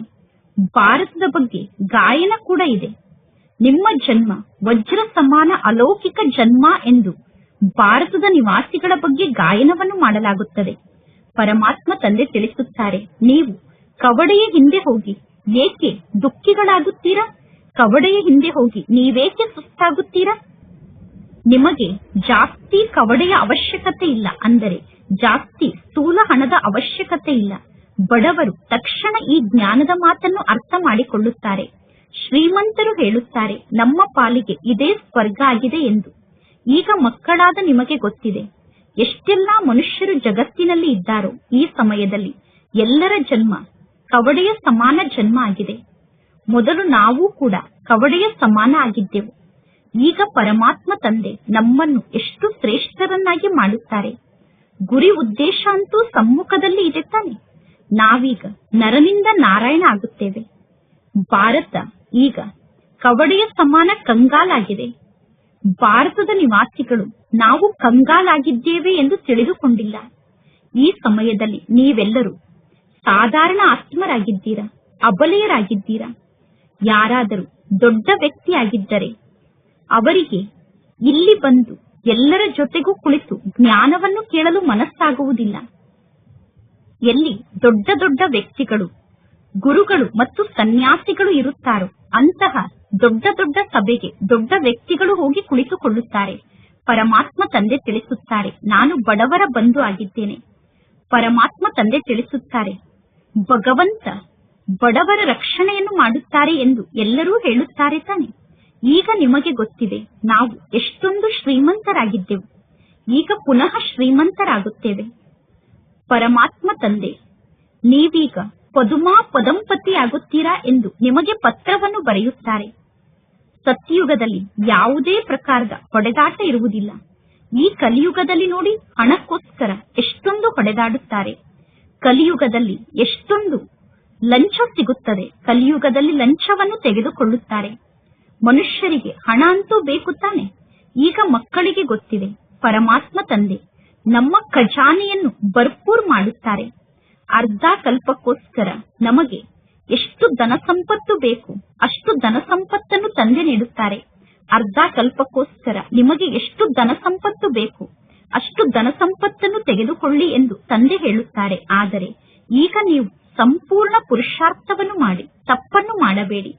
ಭಾರತದ ಬಗ್ಗೆ ಗಾಯನ ಕೂಡ ಇದೆ. ನಿಮ್ಮ ಜನ್ಮ ವಜ್ರ ಸಮಾನ ಅಲೌಕಿಕ ಜನ್ಮ ಎಂದು ಭಾರತದ ನಿವಾಸಿಗಳ ಬಗ್ಗೆ ಗಾಯನವನ್ನು ಮಾಡಲಾಗುತ್ತದೆ. ಪರಮಾತ್ಮ ತಂದೆ ತಿಳಿಸುತ್ತಾರೆ, ನೀವು ಕವಡೆಯ ಹಿಂದೆ ಹೋಗಿ ಏಕೆ ದುಃಖಿಗಳಾಗುತ್ತೀರಾ? ಕವಡೆಯ ಹಿಂದೆ ಹೋಗಿ ನೀವೇಕೆ ಸುಸ್ತಾಗುತ್ತೀರಾ? ನಿಮಗೆ ಜಾಸ್ತಿ ಕವಡೆಯ ಅವಶ್ಯಕತೆ ಇಲ್ಲ. ಅಂದರೆ ಜಾಸ್ತಿ ಸ್ಥೂಲ ಹಣದ ಅವಶ್ಯಕತೆ ಇಲ್ಲ. ಬಡವರು ತಕ್ಷಣ ಈ ಜ್ಞಾನದ ಮಾತನ್ನು ಅರ್ಥ ಮಾಡಿಕೊಳ್ಳುತ್ತಾರೆ. ಶ್ರೀಮಂತರು ಹೇಳುತ್ತಾರೆ, ನಮ್ಮ ಪಾಲಿಗೆ ಇದೇ ಸ್ವರ್ಗ ಆಗಿದೆ ಎಂದು. ಈಗ ಮಕ್ಕಳಾದ ನಿಮಗೆ ಗೊತ್ತಿದೆ ಎಷ್ಟೆಲ್ಲಾ ಮನುಷ್ಯರು ಜಗತ್ತಿನಲ್ಲಿ ಇದ್ದಾರೋ ಈ ಸಮಯದಲ್ಲಿ ಎಲ್ಲರ ಜನ್ಮ ಕವಡೆಯ ಸಮಾನ ಜನ್ಮ ಆಗಿದೆ. ಮೊದಲು ನಾವು ಕೂಡ ಕವಡೆಯ ಸಮಾನ ಆಗಿದ್ದೆವು. ಈಗ ಪರಮಾತ್ಮ ತಂದೆ ನಮ್ಮನ್ನು ಎಷ್ಟು ಶ್ರೇಷ್ಠರನ್ನಾಗಿ ಮಾಡುತ್ತಾರೆ. ಗುರಿ ಉದ್ದೇಶ ಅಂತೂ ಸಮ್ಮುಖದಲ್ಲಿ ಇದೆ ತಾನೆ. ನಾವೀಗ ನರನಿಂದ ನಾರಾಯಣ ಆಗುತ್ತೇವೆ. ಭಾರತ ಈಗ ಕವಡೆಯ ಸಮಾನ ಕಂಗಾಲಾಗಿದೆ. ಭಾರತದ ನಿವಾಸಿಗಳು ನಾವು ಕಂಗಾಲಾಗಿದ್ದೇವೆ ಎಂದು ತಿಳಿದುಕೊಂಡಿಲ್ಲ. ಈ ಸಮಯದಲ್ಲಿ ನೀವೆಲ್ಲರೂ ಸಾಧಾರಣ ಆತ್ಮರಾಗಿದ್ದೀರಾ, ಅಬಲೆಯರಾಗಿದ್ದೀರಾ. ಯಾರಾದರೂ ದೊಡ್ಡ ವ್ಯಕ್ತಿಯಾಗಿದ್ದರೆ ಅವರಿಗೆ ಇಲ್ಲಿ ಬಂದು ಎಲ್ಲರ ಜೊತೆಗೂ ಕುಳಿತು ಜ್ಞಾನವನ್ನು ಕೇಳಲು ಮನಸ್ಸಾಗುವುದಿಲ್ಲ. ಎಲ್ಲಿ ದೊಡ್ಡ ದೊಡ್ಡ ವ್ಯಕ್ತಿಗಳು, ಗುರುಗಳು ಮತ್ತು ಸನ್ಯಾಸಿಗಳು ಇರುತ್ತಾರೋ ಅಂತಹ ದೊಡ್ಡ ದೊಡ್ಡ ಸಭೆಗೆ ದೊಡ್ಡ ವ್ಯಕ್ತಿಗಳು ಹೋಗಿ ಕುಳಿತುಕೊಳ್ಳುತ್ತಾರೆ. ಪರಮಾತ್ಮ ತಂದೆ ತಿಳಿಸುತ್ತಾರೆ, ನಾನು ಬಡವರ ಬಂಧು ಆಗಿದ್ದೇನೆ. ಪರಮಾತ್ಮ ತಂದೆ ತಿಳಿಸುತ್ತಾರೆ, ಭಗವಂತ ಬಡವರ ರಕ್ಷಣೆಯನ್ನು ಮಾಡುತ್ತಾರೆ ಎಂದು ಎಲ್ಲರೂ ಹೇಳುತ್ತಾರೆ ತಾನೆ. ಈಗ ನಿಮಗೆ ಗೊತ್ತಿದೆ ನಾವು ಎಷ್ಟೊಂದು ಶ್ರೀಮಂತರಾಗಿದ್ದೆವು. ಈಗ ಪುನಃ ಶ್ರೀಮಂತರಾಗುತ್ತೇವೆ. ಪರಮಾತ್ಮ ತಂದೆ ನೀವೀಗ ಪದುಮಾ ಪದಂಪತಿ ಆಗುತ್ತೀರಾ ಎಂದು ನಿಮಗೆ ಪತ್ರವನ್ನು ಬರೆಯುತ್ತಾರೆ. ಸತ್ಯಯುಗದಲ್ಲಿ ಯಾವುದೇ ಪ್ರಕಾರದ ಹೊಡೆದಾಟ ಇರುವುದಿಲ್ಲ. ಈ ಕಲಿಯುಗದಲ್ಲಿ ನೋಡಿ, ಹಣಕ್ಕೋಸ್ಕರ ಎಷ್ಟೊಂದು ಹೊಡೆದಾಡುತ್ತಾರೆ. ಕಲಿಯುಗದಲ್ಲಿ ಎಷ್ಟೊಂದು ಲಂಚ ಸಿಗುತ್ತದೆ. ಕಲಿಯುಗದಲ್ಲಿ ಲಂಚವನ್ನು ತೆಗೆದುಕೊಳ್ಳುತ್ತಾರೆ. ಮನುಷ್ಯರಿಗೆ ಹಣ ಅಂತೂ ಬೇಕು ತಾನೆ. ಈಗ ಮಕ್ಕಳಿಗೆ ಗೊತ್ತಿದೆ ಪರಮಾತ್ಮ ತಂದೆ ನಮ್ಮ ಖಜಾನೆಯನ್ನು ಭರ್ಪೂರ್ ಮಾಡುತ್ತಾರೆ. ಅರ್ಧ ಕಲ್ಪಕ್ಕೋಸ್ಕರ ನಮಗೆ ಎಷ್ಟು ಧನ ಸಂಪತ್ತು ಬೇಕು ಅಷ್ಟು ಧನ ಸಂಪತ್ತನ್ನು ತಂದೆ ನೀಡುತ್ತಾರೆ. ಅರ್ಧ ಕಲ್ಪಕ್ಕೋಸ್ಕರ ನಿಮಗೆ ಎಷ್ಟು ಧನ ಸಂಪತ್ತು ಬೇಕು ಅಷ್ಟು ಧನ ಸಂಪತ್ತನ್ನು ತೆಗೆದುಕೊಳ್ಳಿ ಎಂದು ತಂದೆ ಹೇಳುತ್ತಾರೆ. ಆದರೆ ಈಗ ನೀವು ಸಂಪೂರ್ಣ ಪುರುಷಾರ್ಥವನ್ನು ಮಾಡಿ ತಪ್ಪನ್ನು ಮಾಡಬೇಡಿ.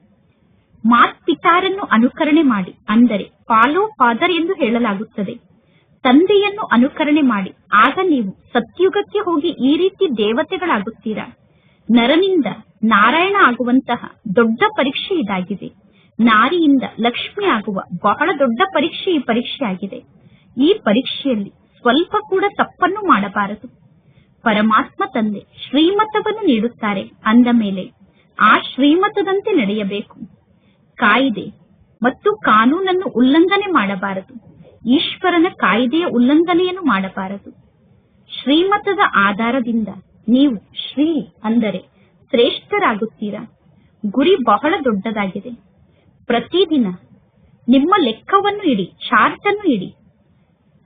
ಮಾತ್ಪಿತಾರನ್ನು ಅನುಕರಣೆ ಮಾಡಿ, ಅಂದರೆ ಫಾಲೋ ಫಾದರ್ ಎಂದು ಹೇಳಲಾಗುತ್ತದೆ. ತಂದೆಯನ್ನು ಅನುಕರಣೆ ಮಾಡಿ, ಆಗ ನೀವು ಸತ್ಯುಗಕ್ಕೆ ಹೋಗಿ ಈ ರೀತಿ ದೇವತೆಗಳಾಗುತ್ತೀರಾ. ನರನಿಂದ ನಾರಾಯಣ ಆಗುವಂತಹ ದೊಡ್ಡ ಪರೀಕ್ಷೆ ಇದಾಗಿದೆ. ನಾರಿಯಿಂದ ಲಕ್ಷ್ಮಿ ಆಗುವ ಬಹಳ ದೊಡ್ಡ ಪರೀಕ್ಷೆ ಈ ಪರೀಕ್ಷೆ ಆಗಿದೆ. ಈ ಪರೀಕ್ಷೆಯಲ್ಲಿ ಸ್ವಲ್ಪ ಕೂಡ ತಪ್ಪನ್ನು ಮಾಡಬಾರದು. ಪರಮಾತ್ಮ ತಂದೆ ಶ್ರೀಮತವನ್ನು ನೀಡುತ್ತಾರೆ ಅಂದ ಮೇಲೆ ಆ ಶ್ರೀಮತದಂತೆ ನಡೆಯಬೇಕು. ಕಾಯಿದೆ ಮತ್ತು ಕಾನೂನನ್ನು ಉಲ್ಲಂಘನೆ ಮಾಡಬಾರದು. ಈಶ್ವರನ ಕಾಯ್ದೆಯ ಉಲ್ಲಂಘನೆಯನ್ನು ಮಾಡಬಾರದು. ಶ್ರೀಮತದ ಆಧಾರದಿಂದ ನೀವು ಶ್ರೀ ಅಂದರೆ ಶ್ರೇಷ್ಠರಾಗುತ್ತೀರಾ. ಗುರಿ ಬಹಳ ದೊಡ್ಡದಾಗಿದೆ. ಪ್ರತಿದಿನ ನಿಮ್ಮ ಲೆಕ್ಕವನ್ನು ಇಡಿ, ಚಾರ್ಟ್ ಅನ್ನು ಇಡಿ.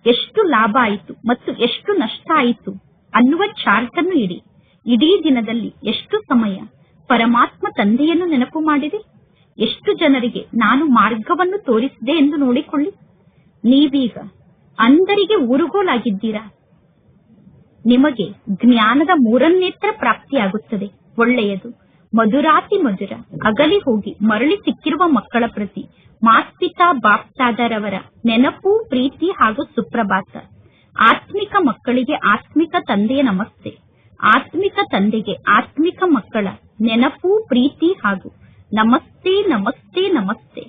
ಎಷ್ಟು ಲಾಭ ಆಯಿತು ಮತ್ತು ಎಷ್ಟು ನಷ್ಟ ಆಯಿತು ಅನ್ನುವ ಚಾರ್ಟ್ ಅನ್ನು ಇಡಿ. ಇಡೀ ದಿನದಲ್ಲಿ ಎಷ್ಟು ಸಮಯ ಪರಮಾತ್ಮ ತಂದೆಯನ್ನು ನೆನಪು ಮಾಡಿದೆ, ಎಷ್ಟು ಜನರಿಗೆ ನಾನು ಮಾರ್ಗವನ್ನು ತೋರಿಸಿದೆ ಎಂದು ನೋಡಿಕೊಳ್ಳಿ. ನೀವೀಗ ಅಂಧರಿಗೆ ಊರುಗೋಲಾಗಿದ್ದೀರಾ. ನಿಮಗೆ ಜ್ಞಾನದ ಮೂರನ್ನೇತ್ರ ಪ್ರಾಪ್ತಿಯಾಗುತ್ತದೆ. ಒಳ್ಳೆಯದು. ಮಧುರಾತಿ ಮಧುರ ಅಗಲಿ ಹೋಗಿ ಮರಳಿ ಸಿಕ್ಕಿರುವ ಮಕ್ಕಳ ಪ್ರತಿ ಮಾಸ್ಪಿತಾ ಬಾಪ್ತಾದರವರ ನೆನಪು, ಪ್ರೀತಿ ಹಾಗೂ ಸುಪ್ರಭಾತ. ಆತ್ಮಿಕ ಮಕ್ಕಳಿಗೆ ಆತ್ಮಿಕ ತಂದೆಯ ನಮಸ್ತೆ. ಆತ್ಮಿಕ ತಂದೆಗೆ ಆತ್ಮಿಕ ಮಕ್ಕಳ ನೆನಪು, ಪ್ರೀತಿ ಹಾಗೂ ನಮಸ್ತೆ ನಮಸ್ತೆ ನಮಸ್ತೆ.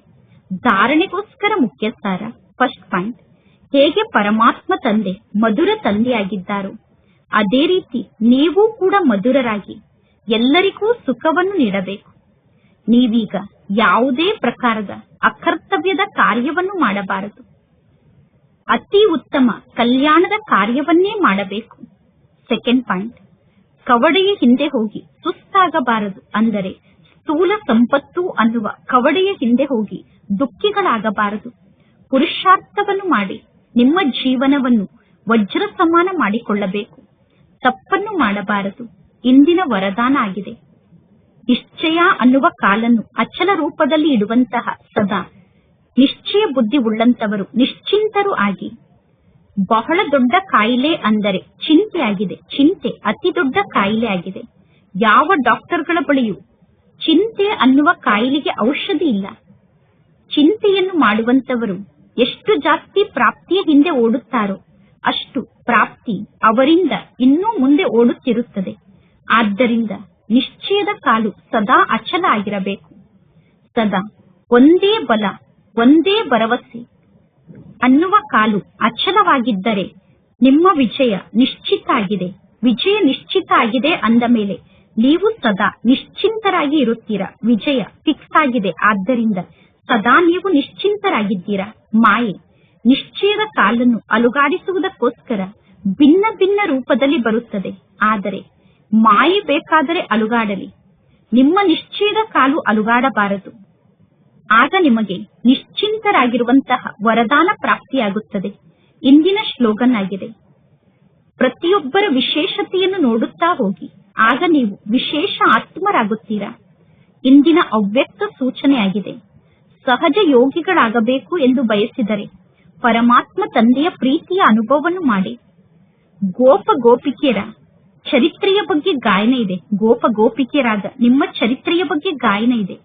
ಧಾರಣೆಗೋಸ್ಕರ ಮುಖ್ಯ ಸಾರ. ಫಸ್ಟ್ ಪಾಯಿಂಟ್, ಹೇಗೆ ಪರಮಾತ್ಮ ತಂದೆ ಮಧುರ ತಂದೆಯಾಗಿದ್ದಾರೋ ಅದೇ ರೀತಿ ನೀವು ಕೂಡ ಮಧುರರಾಗಿ ಎಲ್ಲರಿಗೂ ಸುಖವನ್ನು ನೀಡಬೇಕು. ನೀವೀಗ ಯಾವುದೇ ಪ್ರಕಾರದ ಅಕರ್ತವ್ಯದ ಕಾರ್ಯವನ್ನು ಮಾಡಬಾರದು. ಅತಿ ಉತ್ತಮ ಕಲ್ಯಾಣದ ಕಾರ್ಯವನ್ನೇ ಮಾಡಬೇಕು. ಸೆಕೆಂಡ್ ಪಾಯಿಂಟ್, ಕವಡೆಯ ಹಿಂದೆ ಹೋಗಿ ಸುಸ್ತಾಗಬಾರದು. ಅಂದರೆ ಸ್ಥೂಲ ಸಂಪತ್ತು ಅನ್ನುವ ಕವಡೆಯ ಹಿಂದೆ ಹೋಗಿ ದುಃಖಿಗಳಾಗಬಾರದು. ಪುರುಷಾರ್ಥವನ್ನು ಮಾಡಿ ನಿಮ್ಮ ಜೀವನವನ್ನು ವಜ್ರ ಸಮಾನ ಮಾಡಿಕೊಳ್ಳಬೇಕು. ತಪ್ಪನ್ನು ಮಾಡಬಾರದು. ಇಂದಿನ ವರದಾನ ಆಗಿದೆ. ನಿಶ್ಚಯ ಅನ್ನುವ ಕಾಲನ್ನು ಅಚಲ ರೂಪದಲ್ಲಿ ಇಡುವಂತಹ ಸದಾ ನಿಶ್ಚಯ ಬುದ್ಧಿ ಉಳ್ಳಂತವರು ನಿಶ್ಚಿಂತರು ಆಗಿ. ಬಹಳ ದೊಡ್ಡ ಕಾಯಿಲೆ ಅಂದರೆ ಚಿಂತೆಯಾಗಿದೆ. ಚಿಂತೆ ಅತಿ ದೊಡ್ಡ ಕಾಯಿಲೆ ಆಗಿದೆ. ಯಾವ ಡಾಕ್ಟರ್ಗಳ ಬಳಿಯೂ ಚಿಂತೆ ಅನ್ನುವ ಕಾಯಿಲೆಗೆ ಔಷಧಿ ಇಲ್ಲ. ಚಿಂತೆಯನ್ನು ಮಾಡುವಂತವರು ಎಷ್ಟು ಜಾಸ್ತಿ ಪ್ರಾಪ್ತಿಯ ಹಿಂದೆ ಓಡುತ್ತಾರೋ ಅಷ್ಟು ಪ್ರಾಪ್ತಿ ಅವರಿಂದ ಇನ್ನೂ ಮುಂದೆ ಓಡುತ್ತಿರುತ್ತದೆ. ಆದ್ದರಿಂದ ನಿಶ್ಚಯದ ಕಾಲು ಸದಾ ಅಚಲ ಆಗಿರಬೇಕು. ಸದಾ ಒಂದೇ ಬಲ, ಒಂದೇ ಭರವಸೆ ಅನ್ನುವ ಕಾಲು ಅಚಲವಾಗಿದ್ದರೆ ನಿಮ್ಮ ವಿಜಯ ನಿಶ್ಚಿತ ಆಗಿದೆ. ವಿಜಯ ನಿಶ್ಚಿತ ಆಗಿದೆ ಅಂದ ಮೇಲೆ ನೀವು ಸದಾ ನಿಶ್ಚಿಂತರಾಗಿ ಇರುತ್ತೀರಾ. ವಿಜಯ ಫಿಕ್ಸ್ ಆಗಿದೆ. ಆದ್ದರಿಂದ ಸದಾ ನೀವು ನಿಶ್ಚಿಂತರಾಗಿದ್ದೀರಾ. ಮಾಯೆ ನಿಶ್ಚಯದ ಕಾಲನ್ನು ಅಲುಗಾಡಿಸುವುದಕ್ಕೋಸ್ಕರ ಭಿನ್ನ ಭಿನ್ನ ರೂಪದಲ್ಲಿ ಬರುತ್ತದೆ. ಆದರೆ ಮಾಯೆ ಬೇಕಾದರೆ ಅಲುಗಾಡಲಿ, ನಿಮ್ಮ ನಿಶ್ಚಯದ ಕಾಲು ಅಲುಗಾಡಬಾರದು. ಆಗ ನಿಮಗೆ ನಿಶ್ಚಿಂತರಾಗಿರುವಂತಹ ವರದಾನ ಪ್ರಾಪ್ತಿಯಾಗುತ್ತದೆ. ಇಂದಿನ ಸ್ಲೋಗನ್ ಆಗಿದೆ, ಪ್ರತಿಯೊಬ್ಬರ ವಿಶೇಷತೆಯನ್ನು ನೋಡುತ್ತಾ ಹೋಗಿ, ಆಗ ನೀವು ವಿಶೇಷ ಆತ್ಮರಾಗುತ್ತೀರಾ. ಇಂದಿನ ಅವ್ಯಕ್ತ ಸೂಚನೆಯಾಗಿದೆ, ಸಹಜ ಯೋಗಿಗಳಾಗಬೇಕು ಎಂದು ಬಯಸಿದರೆ ಪರಮಾತ್ಮ ತಂದೆಯ ಪ್ರೀತಿಯ ಅನುಭವವನ್ನು ಮಾಡಿ. ಗೋಪ ಗೋಪಿಕೆಯರ ಚರಿತ್ರೆಯ ಬಗ್ಗೆ ಗಾಯನ ಇದೆ. ಗೋಪ ಗೋಪಿಕೆಯರಾದ ನಿಮ್ಮ ಚರಿತ್ರೆಯ ಬಗ್ಗೆ ಗಾಯನ ಇದೆ.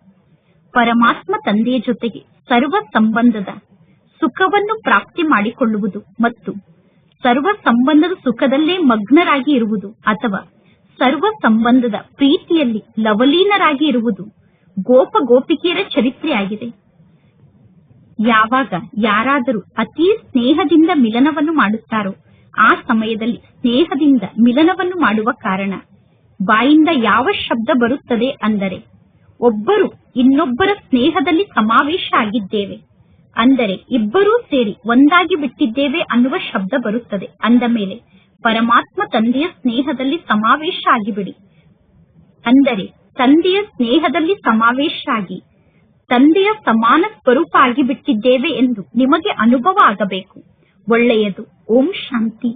ಪರಮಾತ್ಮ ತಂದೆಯ ಜೊತೆಗೆ ಸರ್ವ ಸಂಬಂಧದ ಸುಖವನ್ನು ಪ್ರಾಪ್ತಿ ಮಾಡಿಕೊಳ್ಳುವುದು ಮತ್ತು ಸರ್ವ ಸಂಬಂಧದ ಸುಖದಲ್ಲೇ ಮಗ್ನರಾಗಿ ಇರುವುದು ಅಥವಾ ಸರ್ವ ಸಂಬಂಧದ ಪ್ರೀತಿಯಲ್ಲಿ ಲವಲೀನರಾಗಿ ಇರುವುದು ಗೋಪ ಗೋಪಿಕೆಯರ ಚರಿತ್ರೆಯಾಗಿದೆ. ಯಾವಾಗ ಯಾರಾದರೂ ಅತಿ ಸ್ನೇಹದಿಂದ ಮಿಲನವನ್ನು ಮಾಡುತ್ತಾರೋ ಆ ಸಮಯದಲ್ಲಿ ಸ್ನೇಹದಿಂದ ಮಿಲನವನ್ನು ಮಾಡುವ ಕಾರಣ ಬಾಯಿಂದ ಯಾವ ಶಬ್ದ ಬರುತ್ತದೆ ಅಂದರೆ ಒಬ್ಬರು ಇನ್ನೊಬ್ಬರ ಸ್ನೇಹದಲ್ಲಿ ಸಮಾವೇಶ ಆಗಿದ್ದೇವೆ, ಅಂದರೆ ಇಬ್ಬರೂ ಸೇರಿ ಒಂದಾಗಿ ಬಿಟ್ಟಿದ್ದೇವೆ ಅನ್ನುವ ಶಬ್ದ ಬರುತ್ತದೆ. ಅಂದ ಮೇಲೆ ಪರಮಾತ್ಮ ತಂದೆಯ ಸ್ನೇಹದಲ್ಲಿ ಸಮಾವೇಶ ಆಗಿಬಿಡಿ. ಅಂದರೆ ತಂದೆಯ ಸ್ನೇಹದಲ್ಲಿ ಸಮಾವೇಶ ಆಗಿ ತಂದೆಯ ಸಮಾನ ಸ್ವರೂಪ ಆಗಿಬಿಟ್ಟಿದ್ದೇವೆ ಎಂದು ನಿಮಗೆ ಅನುಭವ ಆಗಬೇಕು. ಒಳ್ಳೆಯದು. ಓಂ ಶಾಂತಿ.